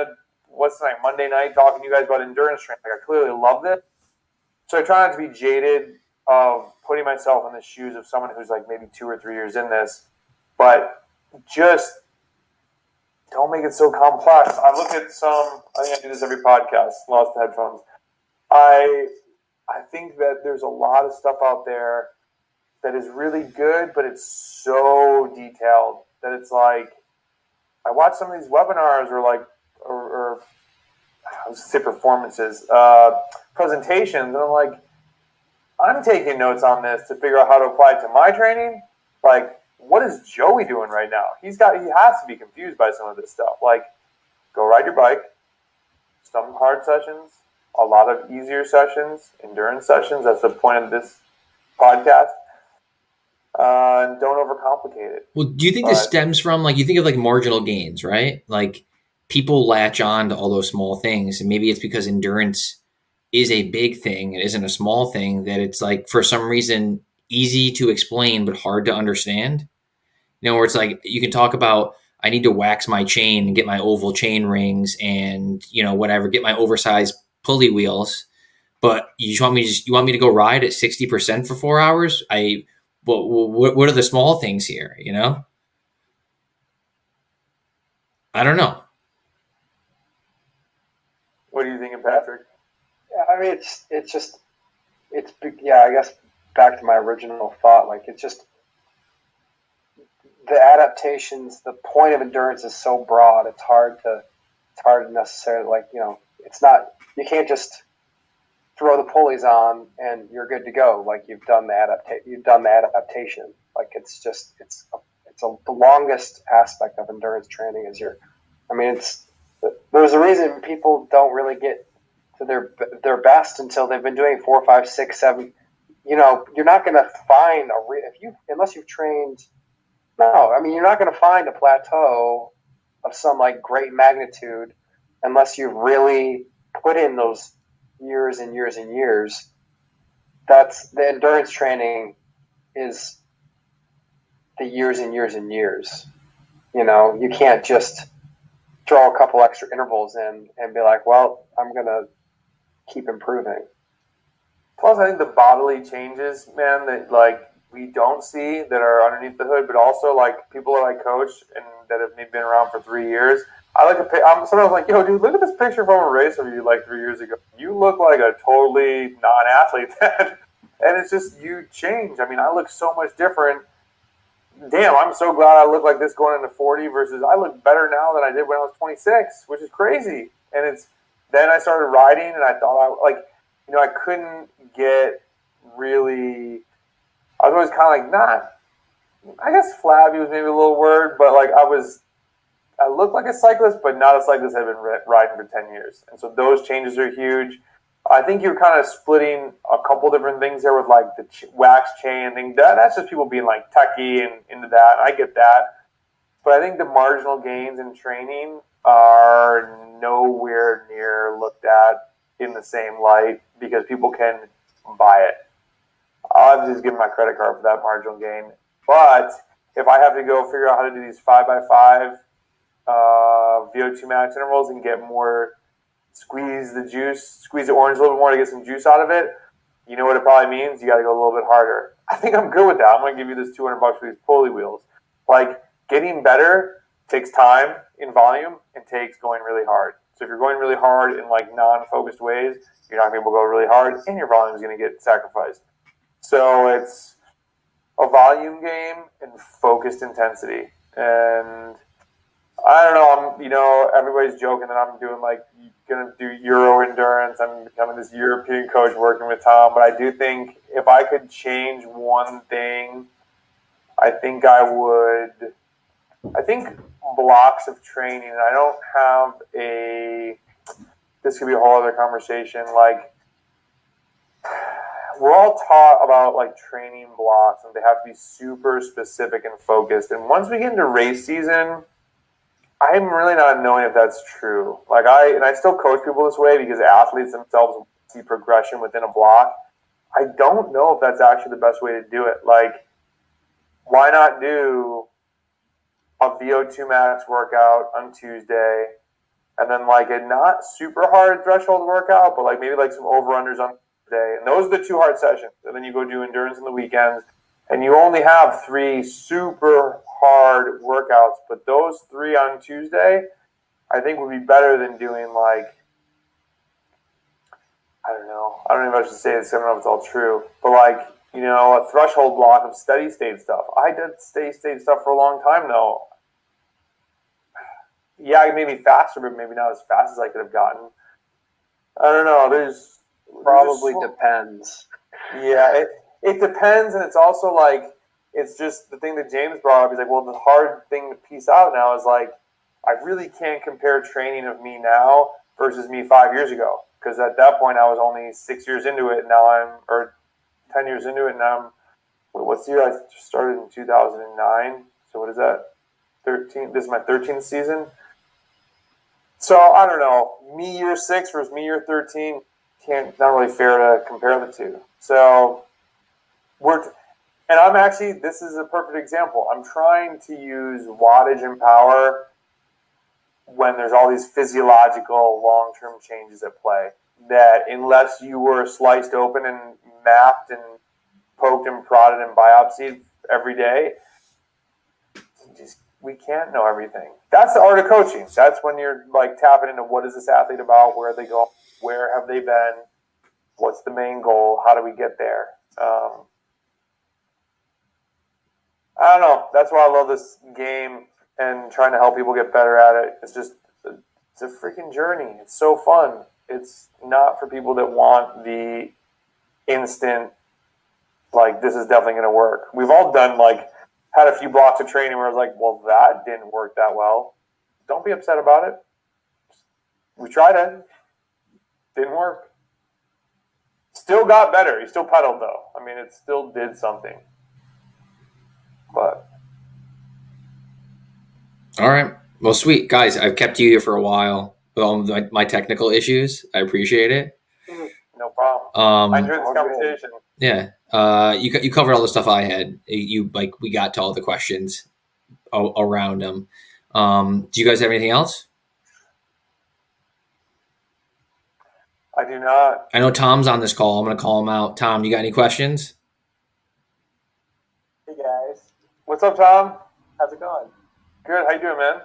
Monday night talking to you guys about endurance training. Like, I clearly love this. So I try not to be jaded of putting myself in the shoes of someone who's like maybe 2 or 3 years in this, but just don't make it so complex. I look at I think I do this every podcast, lost the headphones. I think that there's a lot of stuff out there that is really good, but it's so detailed that it's like, I watch some of these webinars or I was say performances, presentations, and I'm like, I'm taking notes on this to figure out how to apply it to my training. Like, what is Joey doing right now? He has to be confused by some of this stuff. Like, go ride your bike, some hard sessions, a lot of easier sessions, endurance sessions. That's the point of this podcast. And don't overcomplicate it. Well, do you think this stems from, like, you think of like marginal gains, right? Like, people latch on to all those small things, and maybe it's because endurance is a big thing, it isn't a small thing, that it's like for some reason easy to explain but hard to understand. You know, where it's like you can talk about, I need to wax my chain and get my oval chain rings and, you know, whatever, get my oversized pulley wheels, but you want me to go ride at 60% for 4 hours? What are the small things here? You know, I don't know. What are you thinking, Patrick? I mean, I guess back to my original thought, like, it's just the adaptations. The point of endurance is so broad. It's hard to necessarily, like, you know, it's not, you can't just throw the pulleys on and you're good to go. Like, you've done the adaptation. Like, it's the longest aspect of endurance training is there's a reason people don't really get to their best until they've been doing 4, 5, 6, 7. You know, you're not going to find unless you've trained. No, I mean, you're not going to find a plateau of some, like, great magnitude unless you've really put in those years and years and years. That's the endurance training, is the years and years and years. You know, you can't just throw a couple extra intervals in and be like, well, I'm going to keep improving. Plus, I think the bodily changes, man, that, like, we don't see that are underneath the hood, but also, like, people that I coach and that have maybe been around for 3 years. I'm sometimes like, yo, dude, look at this picture from a race of you like 3 years ago. You look like a totally non-athlete then. And it's just, you change. I mean, I look so much different. Damn, I'm so glad I look like this going into 40 versus I look better now than I did when I was 26, which is crazy. And then I started riding and I thought I couldn't get really, I was always kind of like, I guess flabby was maybe a little word, but like I looked like a cyclist, but not a cyclist that had been riding for 10 years. And so those changes are huge. I think you're kind of splitting a couple different things there with, like, the wax chain thing. That's just people being, like, techie and into that. I get that. But I think the marginal gains in training are nowhere near looked at in the same light because people can buy it. I'll have to just give my credit card for that marginal gain. But if I have to go figure out how to do these 5x5 VO2 max intervals and get more, squeeze the orange a little bit more to get some juice out of it, you know what it probably means? You got to go a little bit harder. I think I'm good with that. I'm going to give you this $200 for these pulley wheels. Like, getting better takes time in volume and takes going really hard. So if you're going really hard in, like, non-focused ways, you're not going to be able to go really hard and your volume is going to get sacrificed. So it's a volume game and focused intensity. And I don't know, everybody's joking that I'm doing, like, going to do Euro endurance. I'm becoming this European coach working with Tom. But I do think if I could change one thing, I think I would. I think blocks of training, and I don't have this could be a whole other conversation. Like, we're all taught about, like, training blocks, and they have to be super specific and focused. And once we get into race season, I'm really not knowing if that's true. Like, I still coach people this way because athletes themselves see progression within a block. I don't know if that's actually the best way to do it. Like, why not do a VO2 max workout on Tuesday and then, like, a not super hard threshold workout, but, like, maybe, like, some over-unders on Thursday. And those are the 2 hard sessions. And then you go do endurance on the weekends. And you only have 3 super hard workouts, but those 3 on Tuesday, I think would be better than doing, like, I don't know if I should say this, I don't know if it's all true, but, like, a threshold block of steady state stuff. I did steady state stuff for a long time though. Yeah, it made me faster, but maybe not as fast as I could have gotten. I don't know. There's Probably depends. Yeah, it depends, and it's also like, it's just the thing that James brought up. He's like, well, the hard thing to piece out now is like, I really can't compare training of me now versus me 5 years ago, because at that point I was only 6 years into it. Or 10 years into it, and now what's the year? I started in 2009. So what is that? 13. This is my 13th season. So I don't know. Me year 6 versus me year 13. Not really fair to compare the two. So this is a perfect example. I'm trying to use wattage and power when there's all these physiological long-term changes at play, that unless you were sliced open and mapped and poked and prodded and biopsied every day, we can't know everything. That's the art of coaching. That's when you're like tapping into, what is this athlete about? Where are they going? Where have they been? What's the main goal? How do we get there? I don't know. That's why I love this game and trying to help people get better at it. It's a freaking journey. It's so fun. It's not for people that want the instant, like, this is definitely going to work. We've all had a few blocks of training where I was like, well, that didn't work that well. Don't be upset about it. We tried it. Didn't work. Still got better. He still pedaled, though. I mean, it still did something. But. All right. Well, sweet. Guys, I've kept you here for a while with all my technical issues. I appreciate it. No problem. I enjoyed this conversation. Yeah. You covered all the stuff I had. We got to all the questions around them. Do you guys have anything else? I do not. I know Tom's on this call. I'm going to call him out. Tom, you got any questions? Hey guys. What's up, Tom? How's it going? Good. How you doing, man?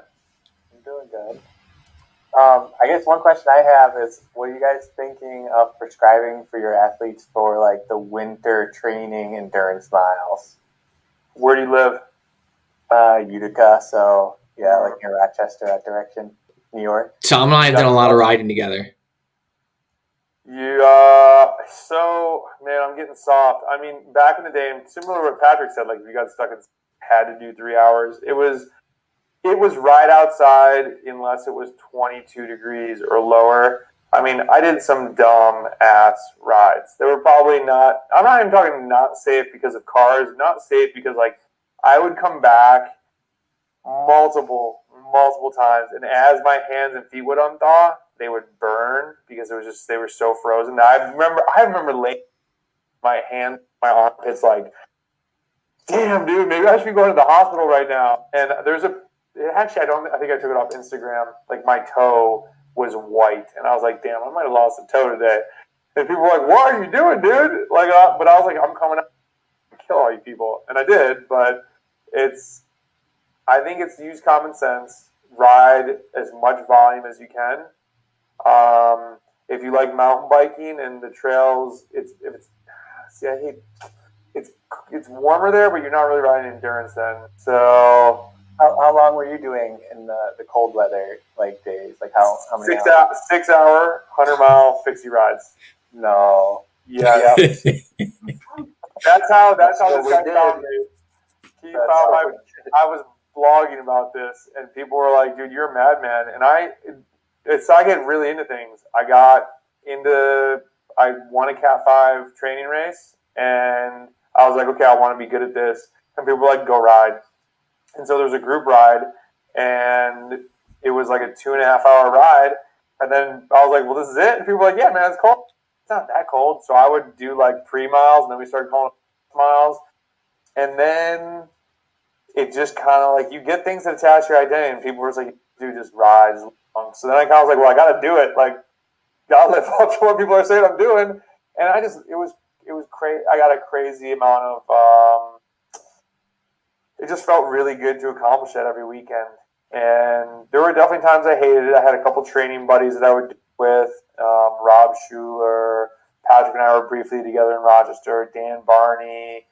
I'm doing good. I guess one question I have is, what are you guys thinking of prescribing for your athletes for like the winter training endurance miles? Where do you live? Utica, so yeah, like near Rochester, that direction, New York. Tom and I have done a lot of riding together. So man, I'm getting soft. I mean, back in the day, and similar to what Patrick said, like if you got stuck and had to do 3 hours, it was right outside unless it was 22 degrees or lower. I mean, I did some dumb ass rides. They were probably not, I'm not even talking not safe because of cars, not safe because like I would come back multiple times, and as my hands and feet would unthaw, they would burn because they were so frozen. Now, I remember laying my hand, my armpits, like, damn, dude, maybe I should be going to the hospital right now. And I think I took it off Instagram. Like, my toe was white, and I was like, damn, I might have lost a toe today. And people were like, what are you doing, dude? Like, but I was like, I'm coming out to kill all you people, and I did. But I think it's use common sense. Ride as much volume as you can. If you like mountain biking and the trails, it's warmer there, but you're not really riding endurance then. So how long were you doing in the cold weather, like days? Like how many hours? 6 hour, 100-mile fixie rides. No. Yeah. That's how this guy found me. I was blogging about this, and people were like, dude, you're a madman. And I get really into things. I won a Cat 5 training race, and I was like, okay, I want to be good at this. And people were like, go ride. And so there was a group ride, and it was like a 2.5 hour ride. And then I was like, well, this is it? And people were like, yeah, man, it's cold. It's not that cold. So I would do like pre-miles, and then we started calling it miles. And then it just kind of like, you get things that attach your identity, and people were like, dude, just ride. So then I kind of was like, well, I got to do it. Like, got to live up to what people are saying I'm doing. And it was crazy. I got a crazy amount of, it just felt really good to accomplish that every weekend. And there were definitely times I hated it. I had a couple training buddies that I would do with, Rob Schuler, Patrick and I were briefly together in Rochester. Dan Barney,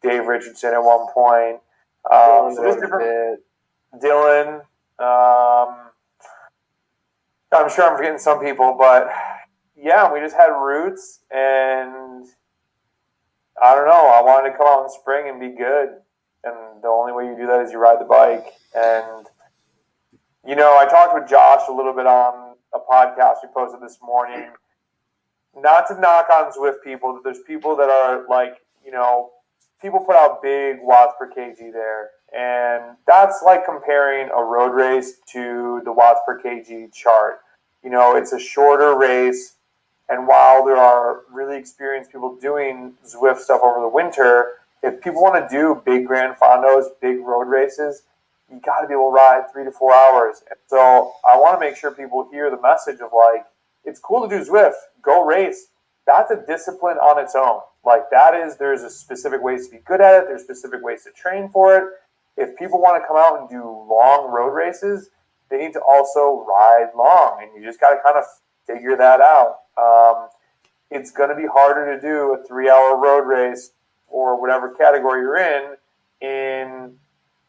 Dave Richardson at one point. So there's different. Dylan. I'm sure I'm forgetting some people, but yeah, we just had roots, and I don't know. I wanted to come out in spring and be good, and the only way you do that is you ride the bike. And I talked with Josh a little bit on a podcast we posted this morning. Not to knock on Zwift people, but there's people that are like, people put out big watts per kg there. And that's like comparing a road race to the watts per kg chart. It's a shorter race. And while there are really experienced people doing Zwift stuff over the winter, if people want to do big Grand Fondos, big road races, you got to be able to ride 3 to 4 hours. And so I want to make sure people hear the message of like, it's cool to do Zwift, go race. That's a discipline on its own. Like there's a specific ways to be good at it. There's specific ways to train for it. If people want to come out and do long road races, they need to also ride long, and you just got to kind of figure that out. It's going to be harder to do a 3-hour road race or whatever category you're in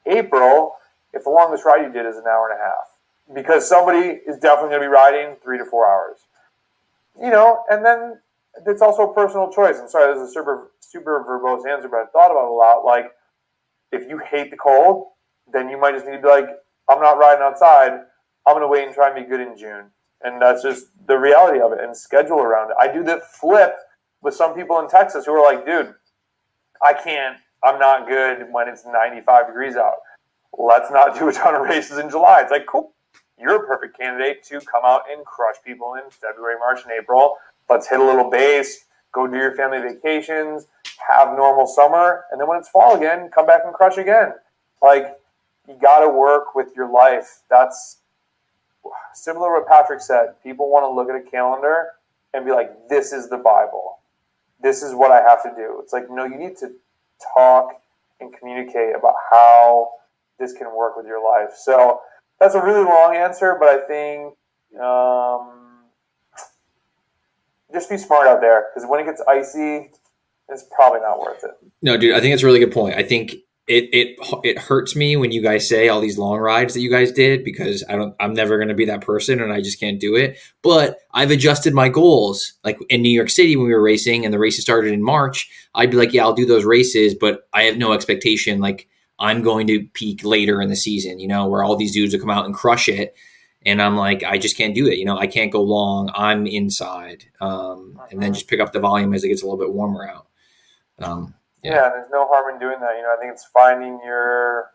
April if the longest ride you did is an hour and a half, because somebody is definitely going to be riding 3 to 4 hours. And then it's also a personal choice. I'm sorry, this is a super verbose answer, but I've thought about it a lot. Like, if you hate the cold, then you might just need to be like, I'm not riding outside. I'm going to wait and try and be good in June. And that's just the reality of it, and schedule around it. I do the flip with some people in Texas who are like, dude, I'm not good when it's 95 degrees out. Let's not do a ton of races in July. It's like, cool. You're a perfect candidate to come out and crush people in February, March, and April. Let's hit a little base, go do your family vacations, have normal summer, and then when it's fall again, come back and crush again. Like, you got to work with your life. That's similar to what Patrick said. People want to look at a calendar and be like, this is the Bible. This is what I have to do. It's like, no, you need to talk and communicate about how this can work with your life. So that's a really long answer, but I think just be smart out there, because when it gets icy, it's probably not worth it. No, dude, I think that's a really good point. I think it hurts me when you guys say all these long rides that you guys did, because I'm never going to be that person, and I just can't do it. But I've adjusted my goals. Like in New York City when we were racing and the races started in March, I'd be like, yeah, I'll do those races, but I have no expectation. Like, I'm going to peak later in the season, where all these dudes will come out and crush it. And I'm like, I just can't do it. I can't go long. I'm inside. And then just pick up the volume as it gets a little bit warmer out. Yeah, there's no harm in doing that. I think it's finding your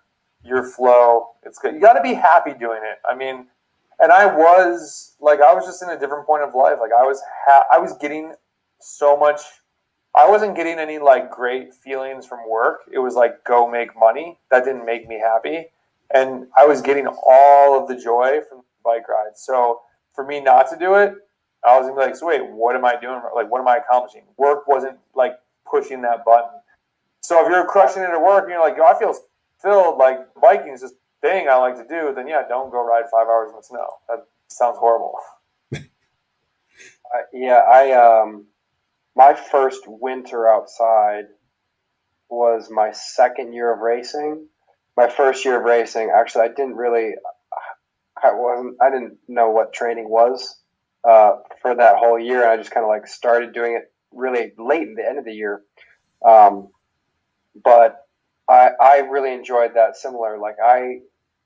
flow. It's good. You got to be happy doing it. I mean, and I was just in a different point of life. Like I was getting so much. I wasn't getting any like great feelings from work. It was like, go make money. That didn't make me happy. And I was getting all of the joy from bike rides. So for me not to do it, I was gonna be like, so wait, what am I doing? Like, what am I accomplishing? Work wasn't like pushing that button. So if you're crushing it at work and you're like, I feel filled, like biking is this thing I like to do, then yeah, don't go ride 5 hours in the snow. That sounds horrible. My first winter outside was my second year of racing. My first year of racing, actually, I didn't know what training was for that whole year. I just kind of like started doing it really late in the end of the year. But I really enjoyed that. Similar, like I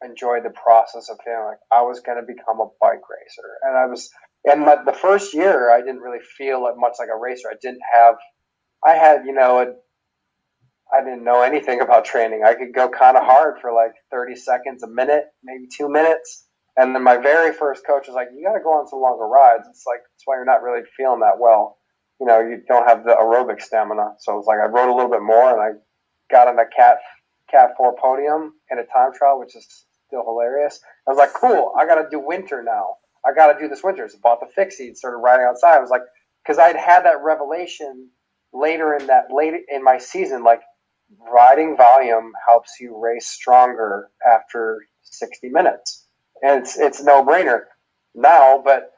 enjoyed the process of feeling like I was going to become a bike racer, and the first year I didn't really feel much like a racer. I didn't know anything about training. I could go kind of hard for like 30 seconds, a minute, maybe 2 minutes. And then my very first coach was like, you got to go on some longer rides. It's like, that's why you're not really feeling that well. You don't have the aerobic stamina. So it was like, I rode a little bit more and I got on a Cat 4 podium in a time trial, which is still hilarious. I was like, cool, I got to do winter now. I got to do this winter. So bought the fixie, started riding outside. I was like, because I'd had that revelation late in my season, like riding volume helps you race stronger after 60 minutes. And it's no brainer now, but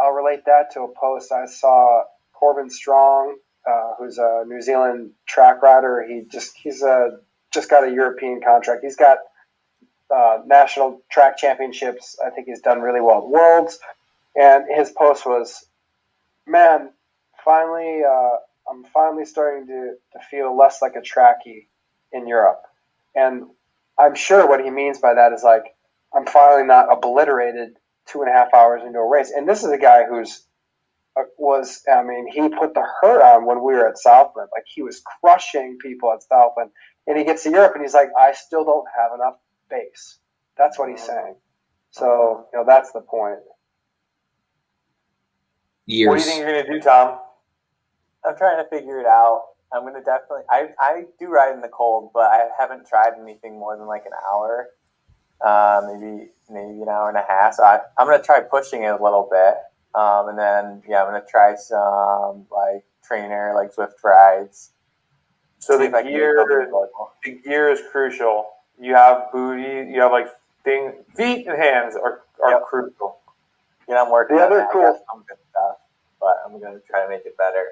I'll relate that to a post I saw. Corbin Strong, who's a New Zealand track rider. He's just got a European contract. He's got national track championships. I think he's done really well at Worlds. And his post was, man, finally, I'm finally starting to feel less like a trackie in Europe. And I'm sure what he means by that is like, I'm finally not obliterated 2.5 hours into a race. And this is a guy who's he put the hurt on when we were at Southland. Like, he was crushing people at Southland. And he gets to Europe and he's like, I still don't have enough base. That's what he's saying. So, that's the point. Years. What do you think you're going to do, Tom? I'm trying to figure it out. I'm going to definitely, I do ride in the cold, but I haven't tried anything more than like an hour, maybe an hour and a half. So I'm going to try pushing it a little bit. And then, I'm going to try some like trainer, like Zwift rides. So the gear is crucial. You have booty, you have like feet and hands are crucial. I'm working the on other that. cool I got some good stuff, but I'm going to try to make it better.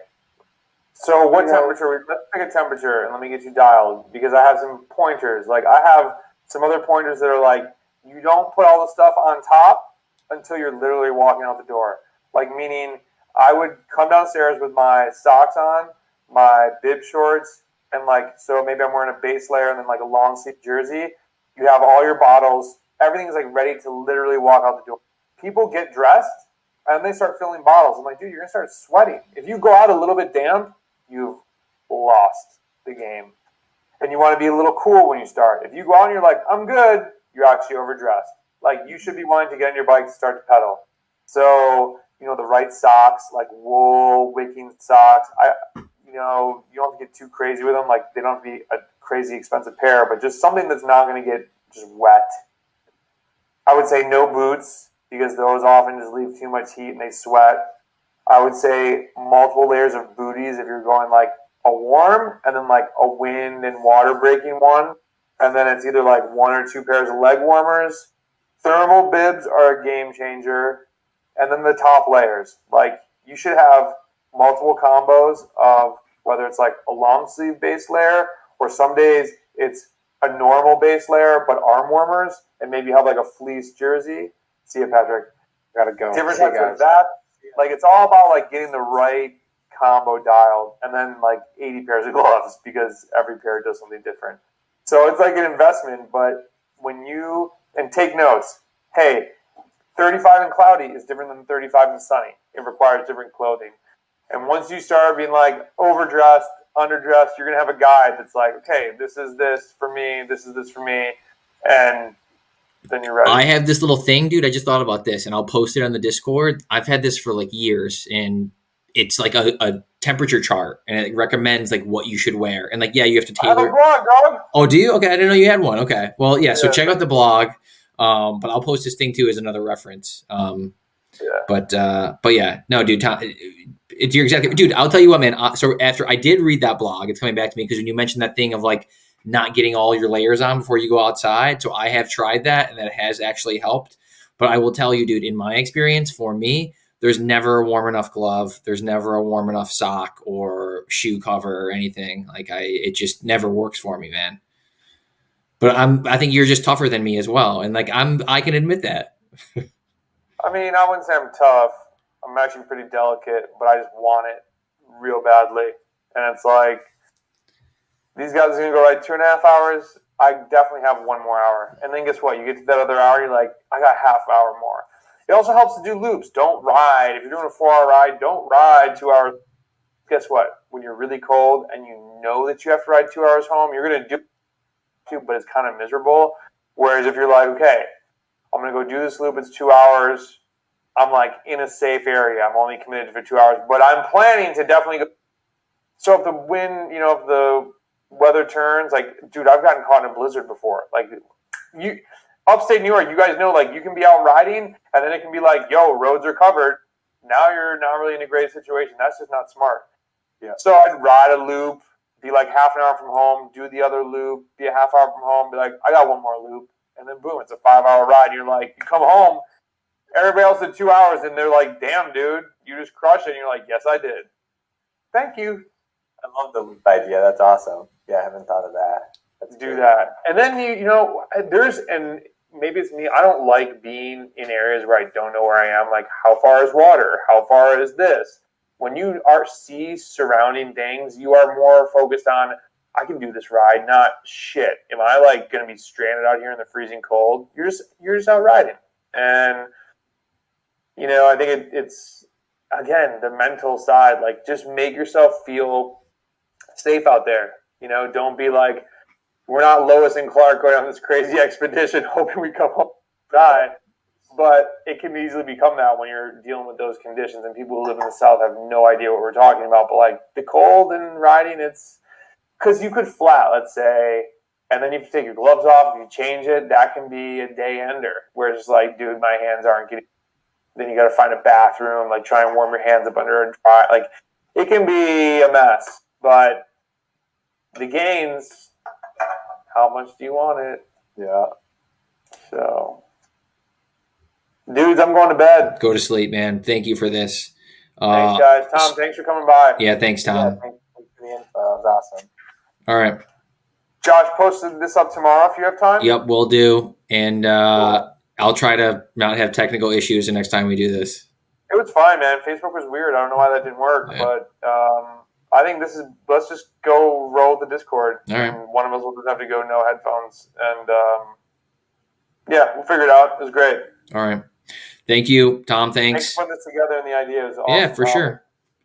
So what temperature? Let's pick a temperature and let me get you dialed, because I have some pointers. Like, I have some other pointers that are like, you don't put all the stuff on top until you're literally walking out the door. Like, meaning I would come downstairs with my socks on, my bib shorts, and so maybe I'm wearing a base layer and then like a long sleeve jersey. You have all your bottles. Everything's like ready to literally walk out the door. People get dressed and they start filling bottles. I'm like, dude, you're going to start sweating. If you go out a little bit damp, you've lost the game. And you want to be a little cool when you start. If you go out and you're like, I'm good, you're actually overdressed. Like, you should be wanting to get on your bike to start to pedal. So, the right socks, like wool, wicking socks. You don't have to get too crazy with them. Like, they don't have to be a crazy expensive pair, but just something that's not going to get just wet. I would say no boots, because those often just leave too much heat and they sweat. I would say multiple layers of booties if you're going like a warm and then like a wind and water breaking one. And then it's either like 1 or 2 pairs of leg warmers. Thermal bibs are a game changer. And then the top layers. Like, you should have multiple combos of whether it's like a long sleeve base layer, or some days it's a normal base layer but arm warmers, and maybe have like a fleece jersey. See you, Patrick. Gotta go. Different types of that. Like, it's all about like getting the right combo dialed, and then like 80 pairs of gloves, because every pair does something different. So it's like an investment, but and take notes. Hey, 35 and cloudy is different than 35 and sunny. It requires different clothing. And once you start being like overdressed, underdressed, you're going to have a guide that's like, okay, this is this for me, this is this for me, and then you're ready. I have this little thing, dude. I just thought about this, and I'll post it on the Discord. I've had this for like years, and it's like a temperature chart, and it recommends like what you should wear. And like, you have to tailor. I have a blog, dog. Oh, do you? Okay, I didn't know you had one. Okay, well, yeah. So check out the blog. But I'll post this thing too as another reference. But yeah, no, dude, Tom, you're exactly, dude. I'll tell you what, man. So after I did read that blog, it's coming back to me, because when you mentioned that thing of like not getting all your layers on before you go outside, so I have tried that, and that has actually helped. But I will tell you, dude, in my experience, for me, there's never a warm enough glove. There's never a warm enough sock or shoe cover or anything. Like, it just never works for me, man. But I think you're just tougher than me as well, and like I can admit that. I mean, I wouldn't say I'm tough. I'm actually pretty delicate, but I just want it real badly. And it's like, these guys are going to go ride 2.5 hours. I definitely have 1 more hour. And then guess what? You get to that other hour, you're like, I got half hour more. It also helps to do loops. Don't ride. If you're doing a 4-hour ride, don't ride 2 hours. Guess what? When you're really cold and you know that you have to ride 2 hours home, you're going to do it, but it's kind of miserable. Whereas if you're like, okay, I'm going to go do this loop, it's 2 hours. I'm like in a safe area. I'm only committed for 2 hours, but I'm planning to definitely go. So if the wind, if the weather turns, like, dude, I've gotten caught in a blizzard before. Like, upstate New York, you guys know, like, you can be out riding and then it can be like, yo, roads are covered. Now you're not really in a great situation. That's just not smart. Yeah. So I'd ride a loop, be like half an hour from home, do the other loop, be a half hour from home, be like, I got 1 more loop. And then boom, it's a 5-hour ride. You're like, you come home, Everybody else did 2 hours, and they're like, "Damn, dude, you just crushed it." And you're like, "Yes, I did. Thank you." I love the loop idea. That's awesome. Yeah, I haven't thought of that. Let's do that. And then and maybe it's me. I don't like being in areas where I don't know where I am. Like, how far is water? How far is this? When you see surrounding things, you are more focused on, I can do this ride, not shit. Am I like going to be stranded out here in the freezing cold? You're just out riding. And I think it's again the mental side. Like, just make yourself feel safe out there. Don't be like, we're not Lois and Clark going on this crazy expedition hoping we come home and die. But it can easily become that when you're dealing with those conditions. And people who live in the South have no idea what we're talking about. But like the cold and riding, it's because you could flat, let's say, and then if you take your gloves off, if you change it, that can be a day ender. Where it's just like, dude, my hands aren't getting. Then you got to find a bathroom, like try and warm your hands up under a dry. Like, it can be a mess. But the gains, how much do you want it? Yeah. So, dudes, I'm going to bed. Go to sleep, man. Thank you for this. Thanks, guys. Tom, thanks for coming by. Yeah, thanks, Tom. Yeah, thanks for the info. That was awesome. All right. Josh posted this up tomorrow if you have time. Yep, we'll do. And cool. I'll try to not have technical issues the next time we do this. It was fine, man. Facebook was weird. I don't know why that didn't work, but I think let's just go roll the Discord. All right. And one of us will just have to go no headphones. And yeah, we'll figure it out. It was great. All right. Thank you, Tom. Thanks. Thanks for putting this together and the idea is awesome. Yeah, for sure.